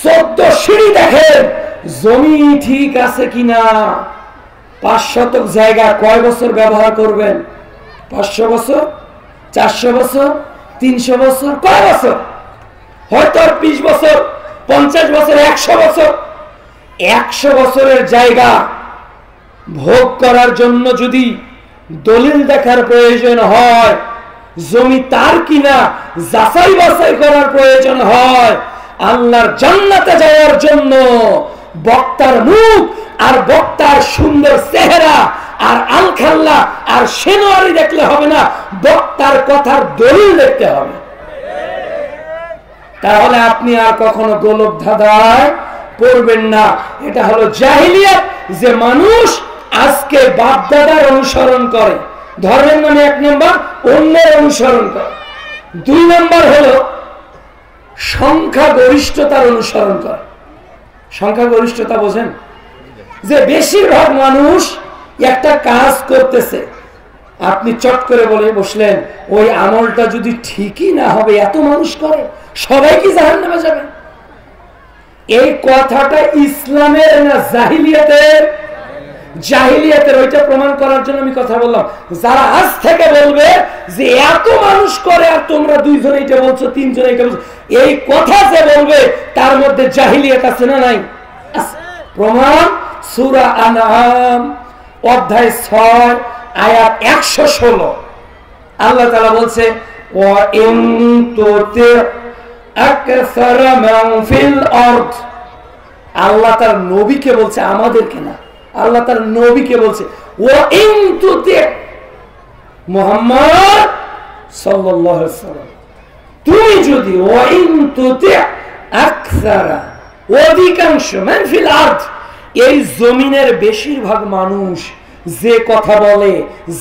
14 সিঁড়ি দেখেন জমি ঠিক আছে কিনা। 500 জায়গা কয় বছর ব্যবহার করবেন? 500 বছর, 400 বছর, 300 বছর, কয় বছর? হয়তো 20 বছর, 50 বছর, 100 বছর। 100 বছরের জায়গা ভোগ করার জন্য যদি দলিল দেখার প্রয়োজন হয়, জমি তার কিনা যাচাই বাছাই করার প্রয়োজন হয়, আল্লাহর জান্নাতে যাওয়ার জন্য বক্তার মুখ আর বক্তার সুন্দর চেহারা আর আলখাল্লা আর সেনোয়ারি দেখলে হবে না, বক্তার কথার দলিল দেখতে হবে। তাহলে আপনি আর কখনো গোলক ধাঁধায় পড়বেন না। এটা হলো জাহিলিয়াত, যে মানুষ আজকে বাপ দাদার অনুসরণ করে, ধর্মের নামে 1 নম্বর, অন্যের অনুসরণ করে। 2 নম্বর হলো সংখ্যাগরিষ্ঠতার অনুসরণ করে। সংখ্যাগরিষ্ঠতা বোঝেন? যে বেশিরভাগ মানুষ একটা কাজ করতেছে, আপনি চট করে বলে বসলেন ওই আমলটা যদি ঠিকই না হবে এত মানুষ করে, সবাই কি জাহান্নামে যাবে? এই কথাটা ইসলামের না জাহিলিয়াতের? জাহিলিয়াতের। ওইটা প্রমাণ করার জন্য আমি কথা বললাম। যারা আজ থেকে বলবে যে এত মানুষ করে আর তোমরা 2 জন এটা বলছো, 3 জন এটা বলছো, এই কথা যে বলবে তার মধ্যে জাহিলিয়াত আছে না নাই? প্রমাণ সূরা আনআম অধ্যায় 6 আয়াত 116। আল্লাহ তাআলা বলছে ওয়া ইন তুতি আকসারা মান ফিল আরদ। আল্লাহ তার নবীকে বলছে, আমাদেরকে না, আল্লাহ তার নবীকে বলছে ওয়া ইন তুতি মুহাম্মদ সাল্লাল্লাহু আলাইহি ওয়াসাল্লাম, তুমি যদি ওয়া ইন তুতি আকসারা অধিকাংশ মান ফিল আরদ, এই জমিনের বেশিরভাগ মানুষ যে কথা বলে,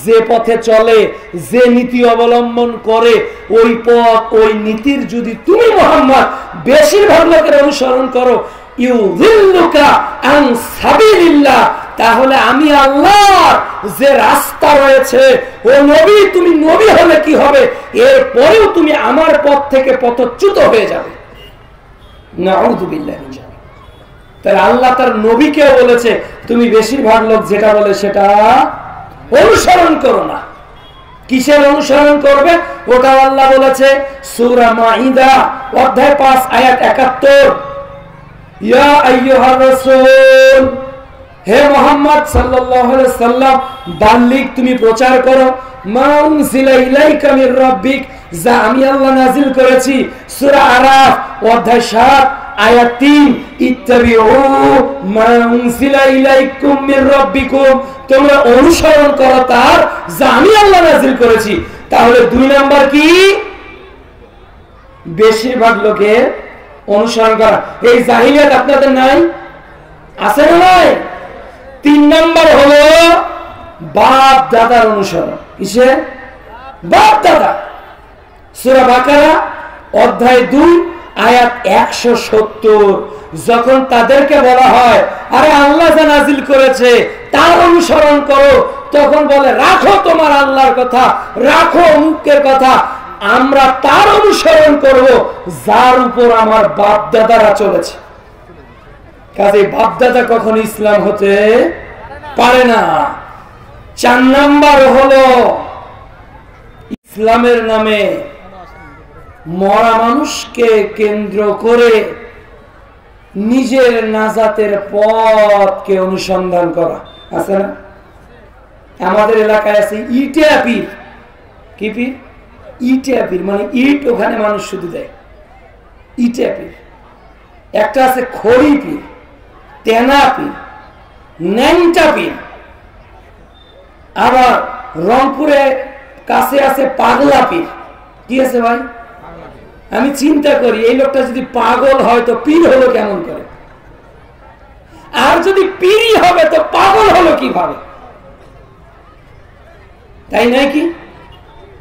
যে পথে চলে, যে নীতি অবলম্বন করে, ওই পথ ওই নীতির যদি তুমি মুহাম্মদ বেশিরভাগ লোকের অনুসরণ করো, ইউযিল্লুকা আন সাবিলিল্লাহ, তাহলে আমি আল্লাহর যে রাস্তা রয়েছে, ও নবী তুমি নবী হলে কি হবে, এরপরেও তুমি আমার পথ থেকে পথচ্যুত হয়ে যাবে। নাউযু বিল্লাহি মিন যালিক। তাহলে আল্লাহ তার নবীকেও বলেছে তুমি বেশিরভাগ লোক যেটা বলে সেটা অনুসরণ করো না। কিসের অনুসরণ করবে ওটা আল্লাহ বলেছে সূরা মাইদা অধ্যায় 5 আয়াত 71। ইয়া আইয়ুহার রাসূল, হে মুহাম্মদ সাল্লাল্লাহু আলাইহি সাল্লাম, বাল্লিগ, তুমি প্রচার করো মা উনজিলা ইলাইকা মির রাব্বিক, যা আমি আল্লাহ নাযিল করেছি। সূরা আরাফ অধ্যায় 7 আয়াত 3, ইত্তাবিউ মা উনজিলা ইলাইকুম মির রাব্বিকুম, তোমরা অনুসরণ করো তার যা আমি আল্লাহ নাযিল করেছি। তাহলে 2 নাম্বার কি? বেশিরভাগ লোকের অনুসরণ করা। এই জাহিলিয়াত আপনাদের নাই? আছে না নাই? 3 নাম্বার হলো বাপ দাদার অনুসরণ। কিসে? বাপ দাদা। সূরা বাকারা অধ্যায় 2 আয়াত 170, যখন তাদেরকে বলা হয় আরে আল্লাহ যা নাযিল করেছে তার অনুসরণ করো, তখন বলে রাখো তোমার আল্লাহর কথা, রাখো অমুকের কথা, আমরা তার অনুসরণ করব যার উপর আমার বাপ দাদারা চলেছে। কাজে বাপ দাদা কখনো ইসলাম হতে পারে না। 4 নাম্বার হলো ইসলামের নামে মরা মানুষকে কেন্দ্র করে নিজের নাজাতের পথকে অনুসন্ধান করা। আছে না? আমাদের এলাকায় আছে ইটা পীর। কি পীর? ইটা পীর, মানে ইট ওখানে মানুষ শুধু দেয়, ইটা পীর। একটা আছে খড়ি পীর, তেনা পীর, ন্যাংটা পীর। আবার রংপুরে কাছে আছে পাগলা পীর। কি আছে ভাই? আমি চিন্তা করি এই লোকটা যদি পাগল হয় তো পীর হলো কেমন করে, আর যদি পীরই হবে তো পাগল হলো কিভাবে? তাই নয় কি?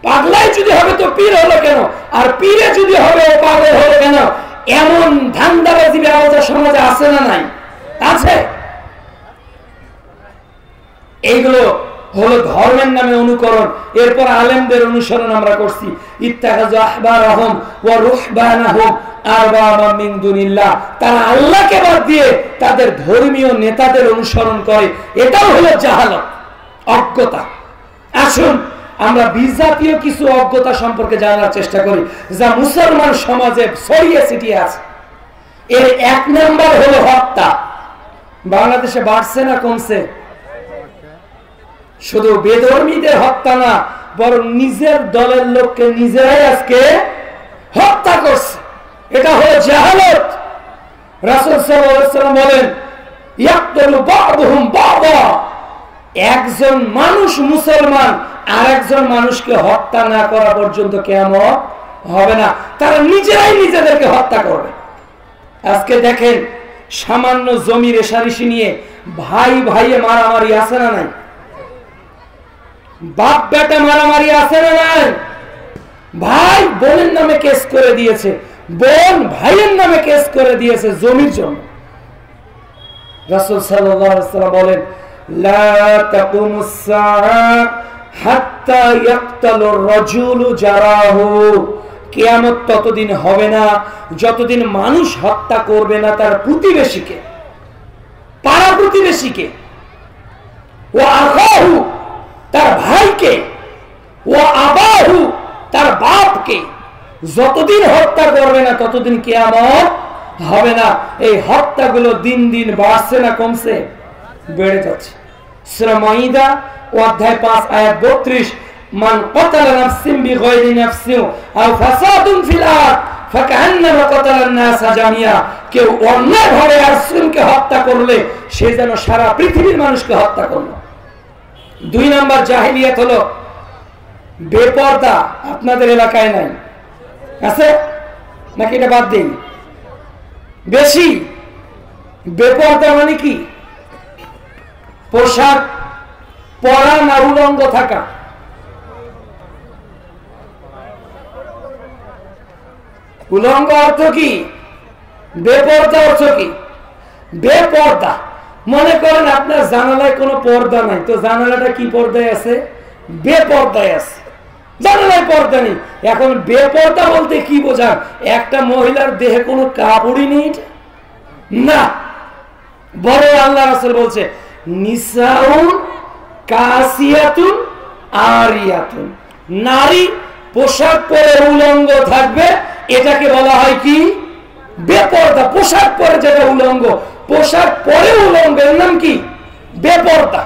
পাগলাই যদি হবে তো পীর হলো কেন, আর পীরে যদি হবে ও পাগল হলো কেন? এমন ধান্দাবাজি ব্যবস্থা সমাজে আছে না নাই? আছে। এইগুলো হলো ধর্মের নামে অনুকরণ। এরপর আলেমদের অনুসরণ আমরা করছি। ইত্তাখাযু আহবারাহুম ওয়া রুহবানাহুম আরবাবা মিন দুনিল্লাহ, তারা আল্লাহকে বাদ দিয়ে তাদের ধর্মীয় নেতাদের অনুসরণ করে। এটাও হলো জাহালত, অজ্ঞতা। আসুন আমরা বিজাতীয় কিছু অজ্ঞতা সম্পর্কে জানার চেষ্টা করি যা মুসলমান সমাজে ছড়িয়ে ছিটিয়ে আছে। এর 1 নাম্বার হলো হত্যা। বাংলাদেশে বাড়ছে না কমছে? শুধু বেধর্মীদের হত্যা না, বরং নিজের দলের লোককে নিজেরাই আজকে হত্যা করছে। এটা হলো জাহালত। রাসূল সাল্লাল্লাহু আলাইহি ওয়াসাল্লাম বলেন ইয়াকতুলু বা'দুহুম বা'দা, একজন মানুষ মুসলমান আর একজন মানুষকে হত্যা না করা পর্যন্ত কিয়ামত হবে না। তারা নিজেরাই নিজেদেরকে হত্যা করবে। আজকে দেখেন সামান্য জমি রেশারেশি নিয়ে ভাই ভাইয়ে মারামারি আছে না নাই? বাপ বেটা মারামারি আছে না নাই? ভাই বোনের নামে কেস করে দিয়েছে, বোন ভাইয়ের নামে কেস করে দিয়েছে জমির জন্য। রাসূল সাল্লাল্লাহু আলাইহি ওয়াসাল্লাম বলেন লা তাকুমুস সাআ হাত্তা ইয়াকতালুর রাজুলু জারাহু, কিয়ামত ততদিন হবে না যতদিন মানুষ হত্যা করবে না তার প্রতিবেশীকে, পাড়া প্রতিবেশীকে, ও আখাহু তার ভাইকে, ও আবাহু তার বাপকে। যতদিন হত্যা করবে না ততদিন কিয়ামত হবে না। এই হত্যাগুলো দিন দিন বাড়ছে না কমছে? বেড়ে যাচ্ছে। সূরা মাইদা অধ্যায় 5 আয়াত 32, মান ক্বাতালা নাফসান বিগাইরি নাফসিন আও ফাসাদুন ফিল আরদ ফাকান্নামা ক্বাতালান নাসা জামিয়া, কেউ অন্যায়ভাবে আরেকজনকে হত্যা করলে সে যেন সারা পৃথিবীর মানুষকে হত্যা করলো। 2 নাম্বার জাহিলিয়াত হলো বেপরদা। আপনাদের এলাকায় নাই? আছে নাকি এটা বাদ দেই? বেশি বেপরদা মানে কি? পোশাক পরা না উলঙ্গ থাকা? উলঙ্গ অর্থ কি? বেপরদা অর্থ কি? বেপরদা মনে করেন আপনার জানালায় কোনো পর্দা নাই, তো জানালাটা কি পর্দায় আছে? বেপর্দায় আছে। জানালায় পর্দা নেই। এখন বেপর্দা বলতে কি বোঝায়? একটা মহিলার দেহে কোনো কাপড়ই নেই না, বড় আল্লাহ রাসূল বলছে নিসাউন কাসিয়াতুন আরিয়াতুন, নারী পোশাক পরে উলঙ্গ থাকবে, এটাকে বলা হয় কি? বেপরদা। পোশাক পরে যেটা উলঙ্গ, পোশাক পরে উলঙ্গ, এর নাম কি? বেপরদা।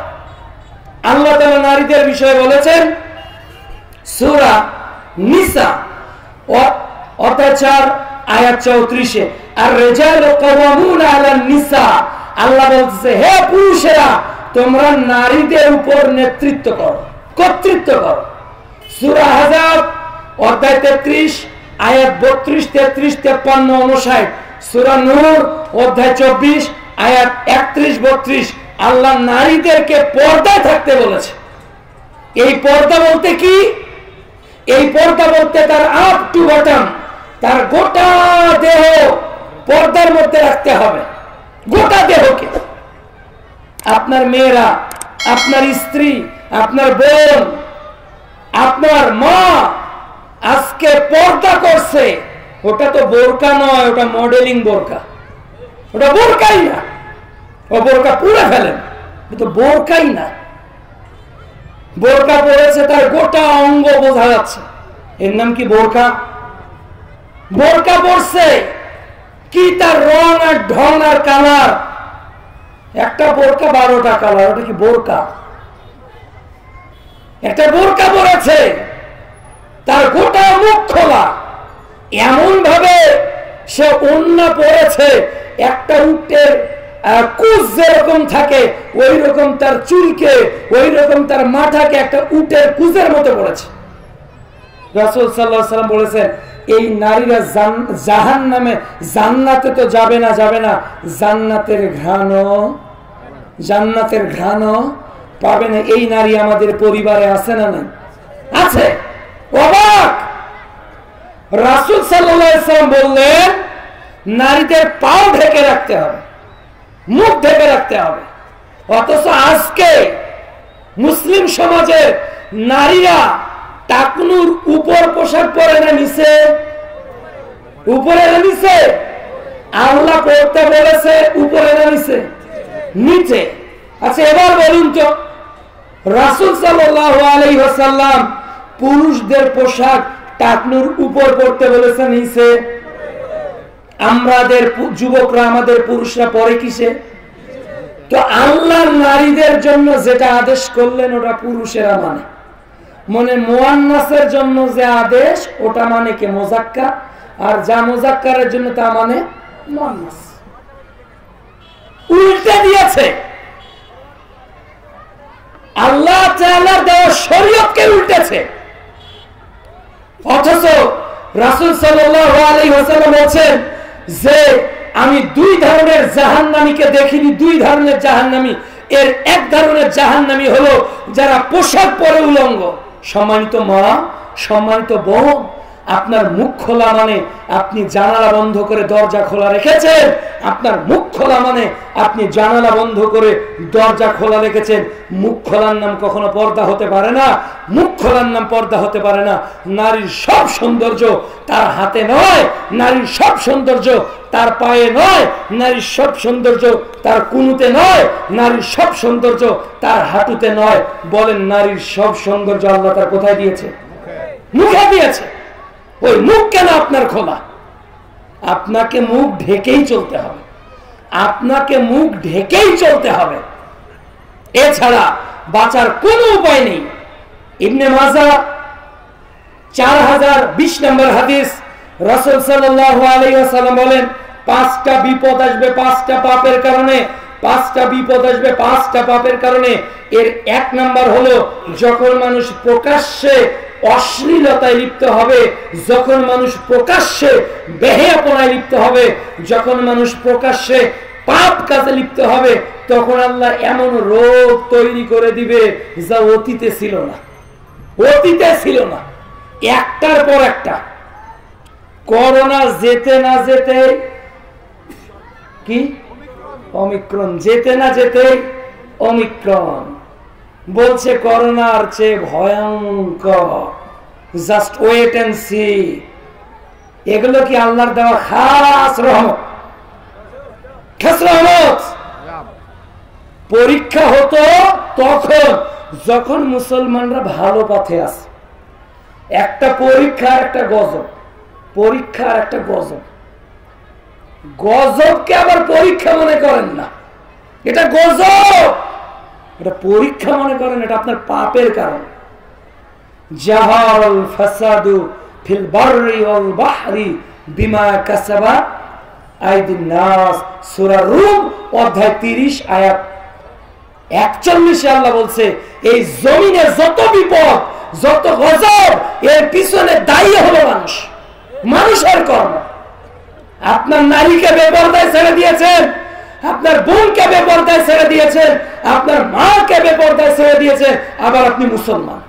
আল্লাহ তাআলা নারীদের বিষয়ে বলেছেন সূরা নিসা অত্যাচার আয়াত 34-এ, আর রিজালু কাওয়ামুনা আলান নিসা। আল্লাহ বলছে, হে পুরুষেরা, তোমরা নারীদের উপর নেতৃত্ব করো, কর্তৃত্ব করো। সূরা আহজাব অধ্যায় 33 আয়াত 32, 33, 53, 59। সূরা নূর অধ্যায় 24 আয়াত 31, 32। আল্লাহ নারীদেরকে পর্দায় থাকতে বলেছে। এই পর্দা বলতে কি? এই পর্দা বলতে তার আপ টু বটম, তার গোটা দেহ পর্দার মধ্যে রাখতে হবে, গোটা দেহকে। আপনার মেয়েরা, আপনার স্ত্রী, আপনার বোন, আপনার মা আজকে পর্দা করছে, ওটা তো বোরকা নয়, ওটা মডেলিং বোরকা, ওটা বোরকাই না। ও বোরকা পুড়ে ফেলেন, তো বোরকাই না। বোরকা পরেছে, তার গোটা অঙ্গ বোঝা যাচ্ছে, এর নাম কি বোরকা? বোরকা পরছে কি তার রং আর ঢং আর কালার? একটা বোরকা 12টা কালার, ওটা কি বোরকা? একটা বোরকা পরেছে, তার গোটা মুখ খোলা, এমন ভাবে সে ওড়না পরেছে, একটা উটের কুচ যেরকম থাকে ওই রকম তার চুলকে, ওই রকম তার মাথাকে একটা উটের কুচের মতো পড়েছে। রাসূল সাল্লাল্লাহু আলাইহি ওয়াসাল্লাম বলেছেন, এই নারীরা জাহান্নামে, জান্নাতে তো যাবে না, যাবে না, জান্নাতের ঘ্রাণও পাবে না। এই নারী আমাদের পরিবারে আছে না নাই? আছে। অবাক! রাসূল সাল্লাল্লাহু আলাইহি ওয়াসাল্লাম বললেন, নারীদের পাও ঢেকে রাখতে হবে, মুখ ঢেকে রাখতে হবে। অথচ আজকে মুসলিম সমাজের নারীরা টাকনুর উপর পোশাক পরে না নিচে? উপরে না নিচে? আল্লাহ পড়তে বলেছে উপরে না নিচে? নিচে। আচ্ছা এবার বলুন তো, রাসূল সাল্লাল্লাহু আলাইহি ওয়াসাল্লাম পুরুষদের পোশাক টাকনুর উপর পড়তে বলেছে নিচে? আমাদের যুবকরা, আমাদের পুরুষরা পরে কিসে? তো আল্লাহ নারীদের জন্য যেটা আদেশ করলেন ওটা পুরুষেরা মানে, মনে মুয়ান্নাসের জন্য যে আদেশ ওটা মানে কে? মুযাক্কার। আর যা মুযাক্কারের জন্য তা মানে মুয়ান্নাস। উল্টে দিয়েছে আল্লাহ তাআলার দেওয়া শরীয়তকে, উল্টেছে। অথচ রাসূল সাল্লাল্লাহু আলাইহি ওয়াসাল্লাম বলেছেন যে আমি দুই ধরনের জাহান্নামীকে দেখিনি, দুই ধরনের জাহান্নামী। এর এক ধরনের জাহান্নামী হলো যারা পোশাক পরে উলঙ্গ। সম্মানিত মা, সম্মানিত বোন, আপনার মুখ খোলা মানে আপনি জানালা বন্ধ করে দরজা খোলা রেখেছেন। আপনার মুখ খোলা মানে আপনি জানালা বন্ধ করে দরজা খোলা রেখেছেন। মুখ খোলার নাম কখনো পর্দা হতে পারে না, মুখ খোলার নাম পর্দা হতে পারে না। নারীর সব সৌন্দর্য তার হাতে নয়, নারীর সব সৌন্দর্য তার পায়ে নয়, নারীর সব সৌন্দর্য তার কুনুতে নয়, নারীর সব সৌন্দর্য তার হাঁটুতে নয়। বলেন, নারীর সব সৌন্দর্য আল্লাহ তার কোথায় দিয়েছে? মুখে দিয়েছে। ওই মুখ কেন আপনার খোলা? আপনাকে মুখ ঢেকেই চলতে হবে, আপনাকে মুখ ঢেকেই চলতে হবে, এছাড়া বাঁচার কোনো উপায় নেই। ইবনে মাজাহ 4020 নম্বর হাদিস, রাসূল সাল্লাল্লাহু আলাইহি ওয়াসাল্লাম বলেন, 5টা বিপদ আসবে 5টা পাপের কারণে, 5টা বিপদ আসবে 5টা পাপের কারণে। এর 1 নাম্বার হলো যখন মানুষ প্রকাশ্যে অশ্লীলতায় লিপ্ত হবে, যখন মানুষ প্রকাশ্যে বেহেয়াপনায় লিপ্ত হবে, যখন মানুষ প্রকাশ্যে পাপ কাজে লিপ্ত হবে, তখন আল্লাহ এমন রোগ তৈরি করে দিবে যা অতীতে ছিল না, অতীতে ছিল না। একটার পর একটা। করোনা যেতে না যেতে কি ওমিক্রন, যেতে না যেতে ওমিক্রন। বলছে করোনার চেয়ে ভয়ঙ্কর, জাস্ট ওয়েট এন্ড সি। এগুলো কি আল্লাহর দেওয়া খাস রহমত? খাস রহমত। পরীক্ষা হতো তখন যখন মুসলমানরা ভালো পথে আছে, একটা পরীক্ষা একটা গজব, পরীক্ষা একটা গজব। গজবকে আবার পরীক্ষা মনে করেন না, এটা গজব, এটা পরীক্ষা মনে করেন, এটা আপনার পাপের কারণ। জাহারাল ফাসাদু ফিল বাররি ওয়াল বাহরি বিমা কাসাবাত আইদিন নাস, সূরা রূম অধ্যায় 30 আয়াত 41 আল্লাহ বলছে এই জমিনে যত বিপদ যত গজব এর পিছনে দায়ী হলো মানুষ, মানুষের কর্ম। আপনার নারীকে বেপরদায় ছেড়ে দিয়েছেন, আপনার বোনকে বেপরদায় ছেড়ে দিয়েছেন, আপনার মাকে বেপরদায় ছেড়ে দিয়েছেন, আবার আপনি মুসলমান,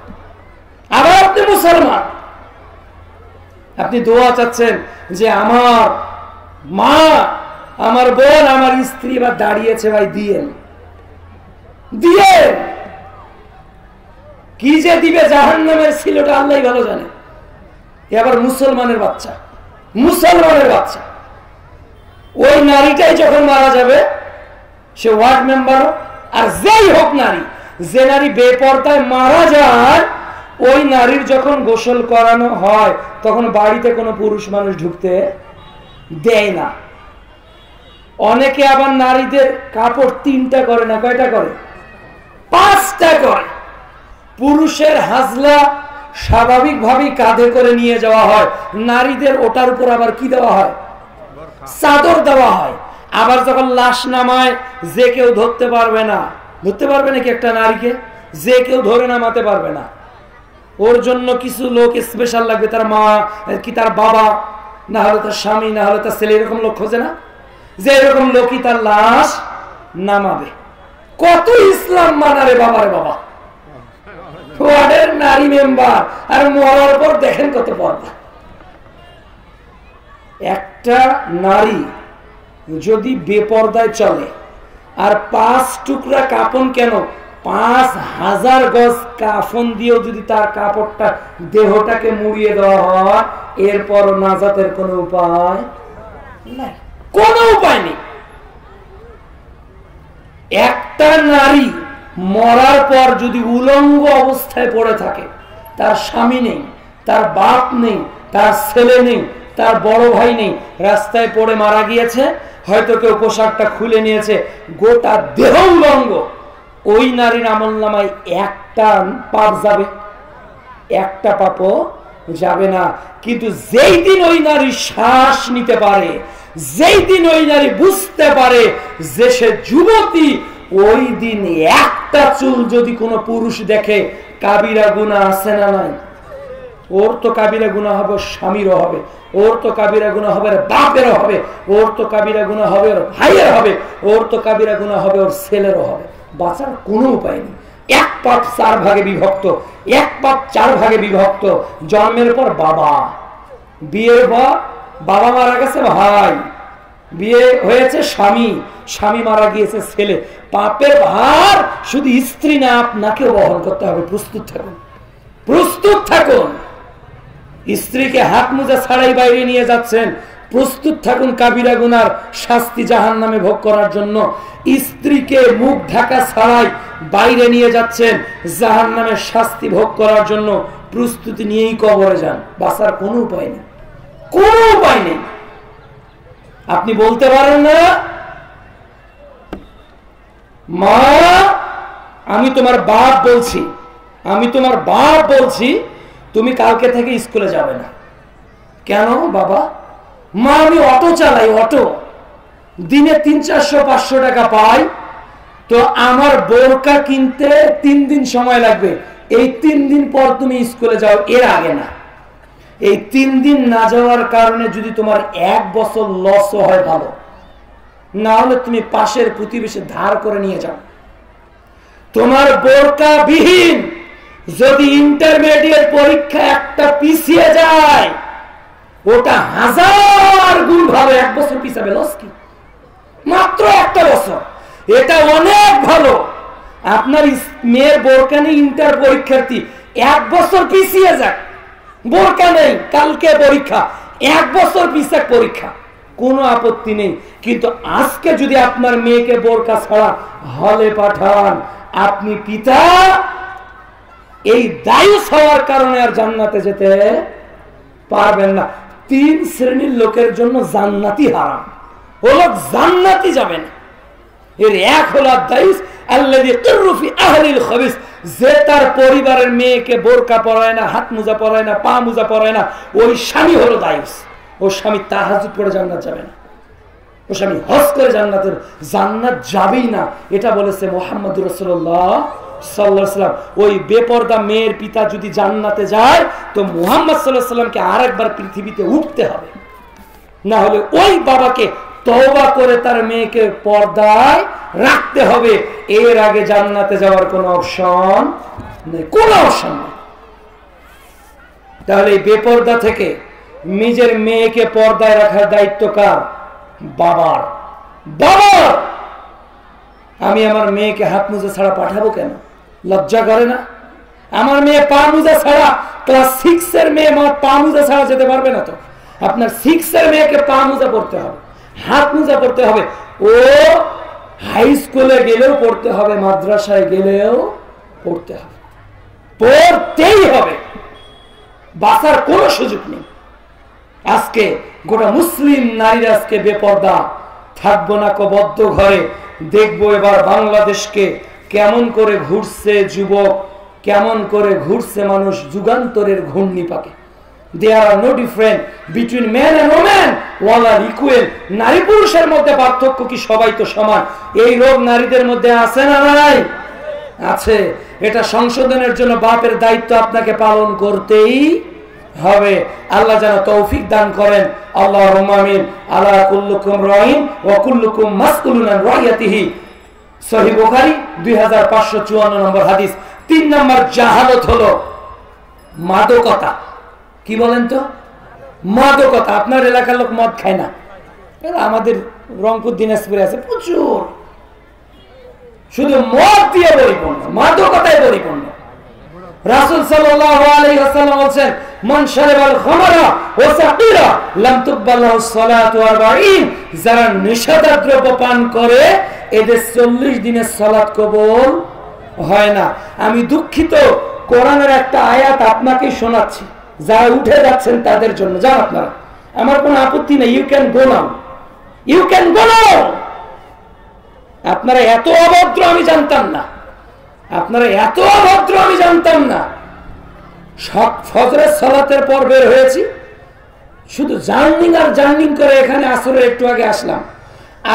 আবার আপনি মুসলমান। আপনি দোয়া চাচ্ছেন যে আমার মা, আমার বোন, আমার স্ত্রী বা দাঁড়িয়েছে, ভাই দিয়েন, দিয়ে কি যে দিবে জাহান্নামের ছিলটা আল্লাহ ভালো জানে। এবার মুসলমানের বাচ্চা, মুসলমানের বাচ্চা, ওই নারীটাই যখন মারা যাবে, সে ওয়ার্ড মেম্বার আর যেই হোক নারী, যে নারী বেপরদায় মারা যায়, ওই নারীর যখন গোসল করানো হয় তখন বাড়িতে কোনো পুরুষ মানুষ ঢুকতে দেয় না। অনেকে আবার নারীদের কাপড় 3টা করে না, কয়টা করে? 5টা করে। পুরুষের হাজলা স্বাভাবিকভাবেই কাঁধে করে নিয়ে যাওয়া হয়, নারীদের ওটার উপর আবার কি দেওয়া হয়? চাদর দেওয়া হয়। আবার যখন লাশ নামায়, যে কেউ ধরতে পারবে না, ধরতে পারবে নাকি একটা নারীকে? যে কেউ ধরে নামাতে পারবে না। ওর জন্য কিছু লোক স্পেশাল লাগবে, তার মা কি তার বাবা, না হলে তার স্বামী, না হলে তার ছেলে, এরকম লোক খোঁজে না, যে এরকম লোকই তার লাশ নামাবে। কত ইসলাম মানারে বাবারে বাবা, ওয়ার্ডের নারী মেম্বার, আর মরার পর দেখেন কত পর্দা। একটা নারী যদি বেপর্দায় চলে, আর 5 টুকরা কাফন কেন, 5000 গজ কাফন দিয়েও যদি তার কাপড়টা দেহটাকে মুড়িয়ে দেওয়া হয়, এরপর নাজাতের কোনো উপায় নাই, কোনো উপায় নেই। একটা নারী মরার পর যদি উলঙ্গ অবস্থায় পড়ে থাকে, তার স্বামী নেই, তার বাপ নেই, তার ছেলে নেই, তার বড় ভাই নেই, রাস্তায় পড়ে মারা গিয়েছে, হয়তো কেউ পোশাকটা খুলে নিয়েছে, গোটা দেহ উলঙ্গ, ওই নারীর আমলনামায় একটা পাপ যাবে, একটা পাপও যাবে না। কিন্তু যেই দিন ওই নারী শ্বাস নিতে পারে, যেই দিন ওই নারী বুঝতে পারে যে সে যুবতী, ওই দিন একটা চুল যদি কোনো পুরুষ দেখে, কাবিরা গুনাহ আছে না নাই? ওর তো কাবিরা গুনাহ হবে, ওর স্বামীরও হবে, ওর তো কাবিরা গুনাহ হবে, ওর বাপেরও হবে, ওর তো কাবিরা গুনাহ হবে, ওর ভাইয়ের হবে, ওর তো কাবিরা গুনাহ হবে, ওর ছেলেরও হবে। বাঁচার কোনো উপায় নেই। এক পাপ 4 ভাগে বিভক্ত, এক পাপ 4 ভাগে বিভক্ত। জন্মের পর বাবা, বিয়ের পর বাবা মারা গেছে ভাই, বিয়ে হয়েছে স্বামী, স্বামী মারা গিয়েছে ছেলে। পাপের ভার শুধু স্ত্রী না, আপনাকেও বহন করতে হবে। প্রস্তুত থাকুন, প্রস্তুত থাকুন। স্ত্রীকে হাত মোজা ছাড়াই বাইরে নিয়ে যাচ্ছেন, প্রস্তুত থাকুন কাবিরা গুনার শাস্তি জাহান্নামে ভোগ করার জন্য। স্ত্রীকে মুখ ঢাকা ছাড়াই বাইরে নিয়ে যাচ্ছেন জাহান্নামের শাস্তি ভোগ করার জন্য, প্রস্তুতি নিয়েই কবরে যান। বাঁচার কোনো উপায় নেই, কোনো উপায় নেই। আপনি বলতে পারেন না, মা আমি তোমার বাপ বলছি, আমি তোমার বাপ বলছি, তুমি কালকে থেকে স্কুলে যাবে না। কেন বাবা? মা আমি অটো চালাই, অটো দিনে 300-400 টাকা পাই, তো আমার বোরকা কিনতে 3 দিন সময় লাগবে, এই 3 দিন পর তুমি স্কুলে যাও, এর আগে না। এই 3 দিন না যাওয়ার কারণে যদি তোমার 1 বছর লস হয় ভালো, না হলে তুমি পাশের প্রতিবেশী ধার করে নিয়ে যাও। তোমার বোরকা বিহীন যদি ইন্টারমিডিয়েট পরীক্ষা একটা পিছিয়ে যায়, ওটা 1000 গুণ ভালো 1 বছর পিছাবে, লস কি? মাত্র 1টা বছর, এটা অনেক ভালো। আপনার মেয়ের বোরকা নেই, ইন্টার পরীক্ষার্থী, 1 বছর পিছিয়ে যাক, বোরকা নেই, কালকে পরীক্ষা, 1 বছর পিছাক পরীক্ষা, কোনো আপত্তি নেই। কিন্তু আজকে যদি আপনার মেয়েকে বোরকা ছাড়া হলে পাঠান, আপনি পিতা, এই দায়ুস হওয়ার কারণে আর জান্নাতে যেতে পারবেন না। 3 শ্রেণীর লোকের জন্য জান্নাতি হারাম, ও লোক জান্নাতি যাবে না। এর এক হলো দায়ুস আল্লাযী ইয়াকিরু ফি আহলিল খবিস, যে তার পরিবারের মেয়েকে বোরকা পরায় না, হাত মোজা পরায় না, পা মোজা পরায় না, ওই স্বামী হলো দায়ুস। ও স্বামী তাহাজ্জুদ পড়ে জান্নাত যাবে না, ও স্বামী হজ করে জান্নাত যাবেই না। এটা বলেছে মুহাম্মদুর রাসূলুল্লাহ সাল্লাল্লাহু আলাইহি ওয়াসাল্লাম। ওই বেপরদা মেয়ের পিতা যদি জান্নাতে যায় তো মুহাম্মদ সাল্লাল্লাহু আলাইহি ওয়াসাল্লামকে আরেকবার পৃথিবীতে উঠতে হবে, না হলে ওই বাবাকে তওবা করে তার মেয়েকে পর্দায় রাখতে হবে। এর আগে জান্নাতে যাওয়ার কোনো অপশন নেই, কোনো অপশন নেই। তাহলে এই বেপরদা থেকে নিজের মেয়েকে পর্দায় রাখার দায়িত্ব কার? বাবার। বাবার। আমি আমার মেয়েকে হাত মোজা ছাড়া পাঠাবো কেন? লজ্জা করে না? আমার মেয়ে পা মোজা ছাড়া, ক্লাস 6 এর মেয়ে পা মোজা ছাড়া যেতে পারবে না তো। আপনার 6 এর মেয়েকে পা মোজা পড়তে হবে, হাত মোজা পড়তে হবে। ও হাই স্কুলে গেলেও পড়তে হবে, মাদ্রাসায় গেলেও পড়তে হবে, পড়তেই হবে, বাঁচার কোনো সুযোগ নেই। আজকে গোটা মুসলিম নারীরা আজকে বেপর্দা। থাকবো না কবদ্ধ ঘরে, দেখবো এবার বাংলাদেশকে কেমন করে ঘুরছে যুবক, কেমন করে ঘুরছে মানুষ যুগান্তরের ঘূর্ণি পাকে। There are no difference between man and woman, all are equal. নারী পুরুষের মধ্যে পার্থক্য কি? সবাই তো সমান। এই রোগ নারীদের মধ্যে আছে না নাই? আছে। এটা সংশোধনের জন্য বাপের দায়িত্ব আপনাকে পালন করতেই হবে। আল্লাহ যেন তৌফিক দান করেন। আল্লাহুম্মা আমিন। আলা কুল্লুকুম রাইন ওয়া কুল্লুকুম মাসউলুন আন রাইয়াতিহি। সহিহ বুখারী 2554 নম্বর হাদিস। 3 নম্বর জাহালত হলো মাদকতা। কি বলেন তো? মাদকতা। আপনার এলাকার লোক মদ খায় না, আমাদের রংপুর দিনাজপুরে আছে প্রচুর, শুধু মদ দিয়ে পরিপূর্ণ, মাদকতায় পরিপূর্ণ। রাসূল সাল্লাল্লাহু আলাইহি ওয়াসাল্লাম বলেন, মান শারাবাল খামরা ওয়া সাকিরা লাম তুকবাল লাহু সালাতু 40। যারা নেশাদার দ্রব্য পান করে এদের 40 দিনের সালাত কবুল হয় না। আমি দুঃখিত, কোরআনের একটা আয়াত আপনাকে শোনাচ্ছি, যারা উঠে যাচ্ছেন তাদের জন্য। যান আপনারা, আমার কোনো আপত্তি নেই, you can go now, you can go now. আপনারা এত অভদ্র আমি জানতাম না, আপনারা এত অভদ্র আমি জানতাম না। ফজরের সালাতের পর বের হয়েছি, শুধু জার্নিং আর জার্নিং করে এখানে আসরের একটু আগে আসলাম।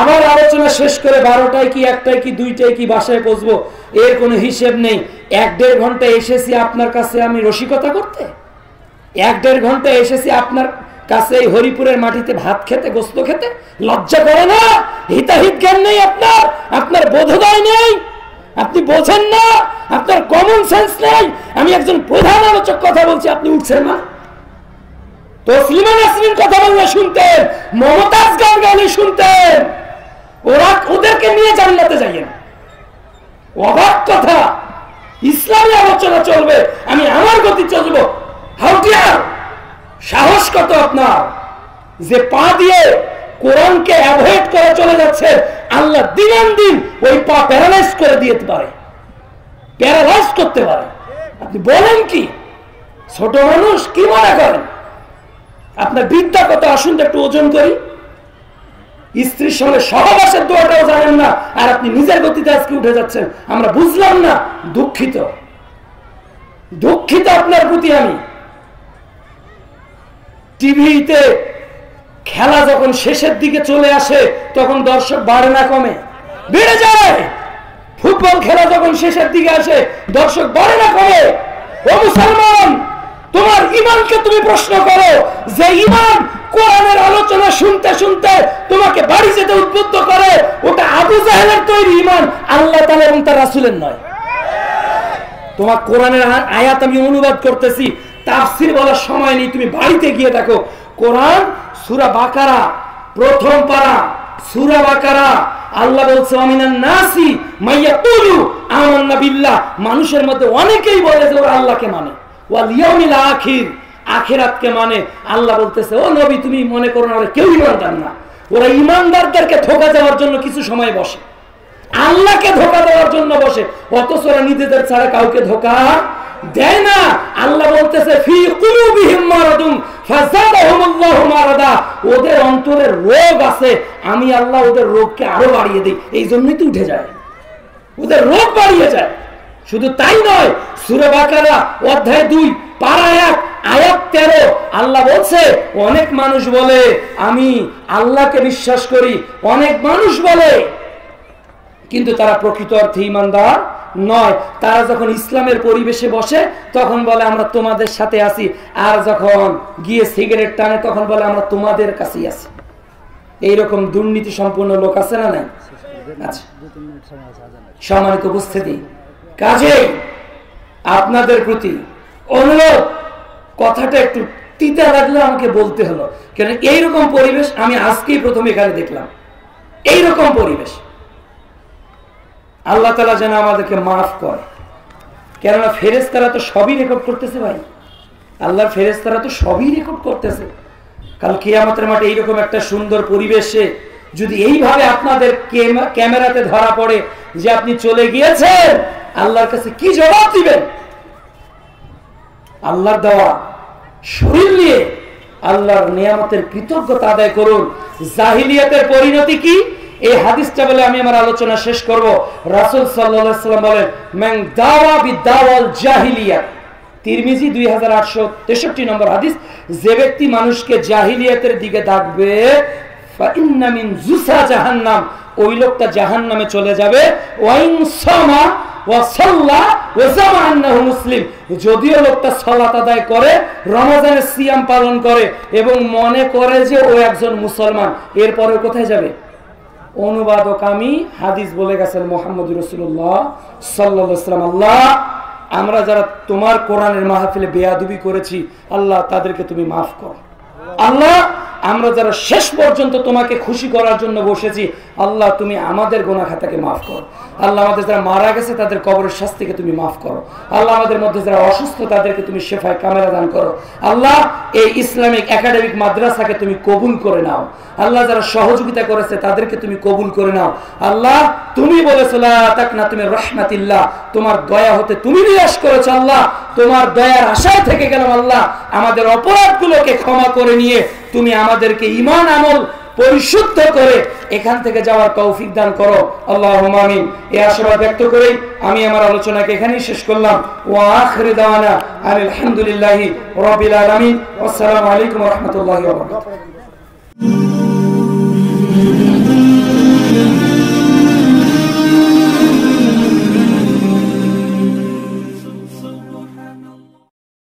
আবার আলোচনা শেষ করে 12টায় কি 1টায় কি 2টায় কি বাসায় পৌঁছবো, এর কোনো হিসেব নেই। 1-1.5 ঘন্টা এসেছি আপনার কাছে আমি রসিকতা করতে, 1-1.5 ঘন্টা এসেছি আপনার কাছে এই হরিপুরের মাটিতে ভাত খেতে, গোস্ত খেতে। লজ্জা করে না? হিতাহিত জ্ঞান নেই আপনার, আপনার বোধোদয় নেই, আপনি বোঝেন না, আপনার কমন সেন্স নেই। আমি একজন প্রধান আলোচক কথা বলছি, আপনি উঠছেন না। তসলিমা নাসরিন কথা বললে শুনতেন, মমতাজ গান গাইলে শুনতেন, ওদেরকে নিয়ে জান্নাতে যাইয়েন। অবাক কথা, ইসলামী আলোচনা চলবে, আমি আমার গতি চলবো। How dare! সাহস কত আপনার, যে পা দিয়ে কোরআনকে অ্যাভয়েড করে চলে যাচ্ছে, আল্লাহ দিন দিন ওই পা প্যারালাইজ করে দিতে পারে, প্যারালাইজ করতে পারে। আপনি বলেন কি? ছোট মানুষ কি মনে করেন? আপনার বিদ্যা কত? আসুন একটু ওজন করি। স্ত্রীর সঙ্গে সহবাসের দোয়াটাও জানেন না, আর আপনি নিজের গতিতে আজকে উঠে যাচ্ছেন। আমরা বুঝলাম না, দুঃখিত, দুঃখিত আপনার প্রতি আমি। টিভিতে খেলা যখন শেষের দিকে চলে আসে তখন দর্শক বাড়ে না কমে? বেড়ে যায়। ফুটবল খেলা যখন শেষের দিকে আসে দর্শক বাড়ে না কমে? ও মুসলমান, তোমার ঈমানকে তুমি প্রশ্ন করো, যে ঈমান কোরআনের আলোচনা শুনতে শুনতে তোমাকে বাড়ি যেতে উদ্বুদ্ধ করে, ওটা আবু জাহেলের তৈরি ঈমান, আল্লাহ তাআলা এবং তার রাসূলের নয়। তোমার কোরআনের আয়াত আমি অনুবাদ করতেছি, তাফসীর বলার সময় নেই, তুমি বাড়িতে গিয়ে দেখো। কোরআন সূরা বাকারা প্রথম পারা, সূরা বাকারা, আল্লাহ বলছে আমিনান নাসি মাইয়াকুলু আমান্না বিল্লাহ। মানুষের মধ্যে অনেকেই বলে যে ওরা আল্লাহকে মানে, ওয়াল ইয়াউমিল আখির, আখিরাতকে মানে। আল্লাহ বলতেছে, ও নবী তুমি মনে করো না ওরা কেউ ইমানদার না, ওরা ইমানদারদেরকে ধোঁকা দেওয়ার জন্য কিছু সময় বসে, আল্লাহকে ধোঁকা দেওয়ার জন্য বসে, অথচ ওরা নিজেদের ছাড়া কাউকে ধোঁকা দেয় না। আল্লাহ বলতেছে ফি কুলুবিহিম মারাদুন ফাযাদাহুমুল্লাহু মারাদা, ওদের অন্তরে রোগ আছে, আমি আল্লাহ ওদের রোগকে আরো বাড়িয়ে দেই, এই জন্যই তো উঠে যায়, ওদের রোগ বাড়িয়ে যায়। শুধু তাই নয়, সূরা বাকারা অধ্যায় 2 পারা 1 আয়াত 13 আল্লাহ বলছে অনেক মানুষ বলে আমি আল্লাহকে বিশ্বাস করি, অনেক মানুষ বলে, কিন্তু তারা প্রকৃত অর্থে ঈমানদার নয়। তারা যখন ইসলামের পরিবেশে বসে তখন বলে আমরা তোমাদের সাথে আছি, আর যখন গিয়ে সিগারেট টানে তখন বলে আমরা তোমাদের কাছেই আছি। এইরকম দুর্নীতি সম্পন্ন লোক আছে না নাই? আচ্ছা, সম্মানিত উপস্থিতি, কাজে আপনাদের প্রতি অনুরোধ, কথাটা একটু তিতা লাগলে আমাকে বলতে হলো, কেন এইরকম পরিবেশ আমি আজকেই প্রথম এখানে দেখলাম। এইরকম পরিবেশ আল্লাহ তাআলা যেন আমাদেরকে মাফ করে, কেননা ফেরেশতারা তো সবই রেকর্ড করতেছে ভাই, আল্লাহর ফেরেশতারা তো সবই রেকর্ড করতেছে। কাল কিয়ামতের মাঠে এইরকম একটা সুন্দর পরিবেশে যদি এইভাবে আপনাদের ক্যামেরাতে ধরা পড়ে যে আপনি চলে গিয়েছেন, আল্লাহর কাছে কি জবাব দিবেন? আল্লাহর দেওয়া শরীর নিয়ে আল্লাহর নিয়ামতের কৃতজ্ঞতা আদায় করুন। জাহিলিয়াতের পরিণতি কি, এই হাদিসটা বলে আমি আমার আলোচনা শেষ করব। রাসূল সাল্লাল্লাহু আলাইহি ওয়াসাল্লাম বলেন মান দাওয়া বিদাওয়াল জাহিলিয়া, তিরমিজি 2863 নম্বর হাদিস, যে ব্যক্তি মানুষকে জাহিলিয়াতের দিকে ডাকবে ফা ইন্না মিন জুসা জাহান্নাম, ওই লোকটা জাহান্নামে চলে যাবে। ওয়াইন সামা ওয়া সাল্লা ওয়া জামা আন্নাহু মুসলিম, যদিও লোকটা সালাত আদায় করে, রমজানের সিয়াম পালন করে এবং মনে করে যে ও একজন মুসলমান, এরপরে কোথায় যাবে? অনুবাদক আমি, হাদিস বলে গেছেন মুহাম্মদ রাসূলুল্লাহ সাল্লাল্লাহু আলাইহি ওয়াসাল্লাম, আল্লাহ আমরা যারা তোমার কোরআনের মাহফিলে বেয়াদবি করেছি, আল্লাহ তাদেরকে তুমি মাফ করো। আল্লাহ আমরা যারা শেষ পর্যন্ত তোমাকে খুশি করার জন্য বসেছি, আল্লাহ তুমি আমাদের গুনাহ খাতাকে মাফ করো। আল্লাহ আমাদের যারা মারা গেছে তাদের কবরের শাস্তিকে তুমি মাফ করো। আল্লাহ আমাদের মধ্যে যারা অসুস্থ তাদেরকে তুমি শেফায়ে কামেলা দান করো। আল্লাহ এই ইসলামিক একাডেমিক মাদ্রাসাকে তুমি কবুল করে নাও। আল্লাহ যারা সহযোগিতা করেছে তাদেরকে তুমি কবুল করে নাও। আল্লাহ তুমি বলেছো লা তাকনাতু মির রাহমাতিল্লাহ, তোমার দয়া হতে তুমি নিরাশ করেছো। আল্লাহ তোমার দয়ার আশায় থেকে গেলাম। আল্লাহ আমাদের অপরাধগুলোকে ক্ষমা করে নিয়ে তুমি আমাদেরকে ঈমান আমল পরিশুদ্ধ করে এখান থেকে যাওয়ার তৌফিক দান করো। আল্লাহুম্মা আমিন। এই আশীর্বাদ ব্যক্ত করে আমি আমার আলোচনাকে এখানেই শেষ করলাম। ওয়া আখিরু দাওয়ানা আলহামদুলিল্লাহি রাব্বিল আলামিন। আসসালামু আলাইকুম ওয়া রাহমাতুল্লাহি ওয়া বারাকাতুহু।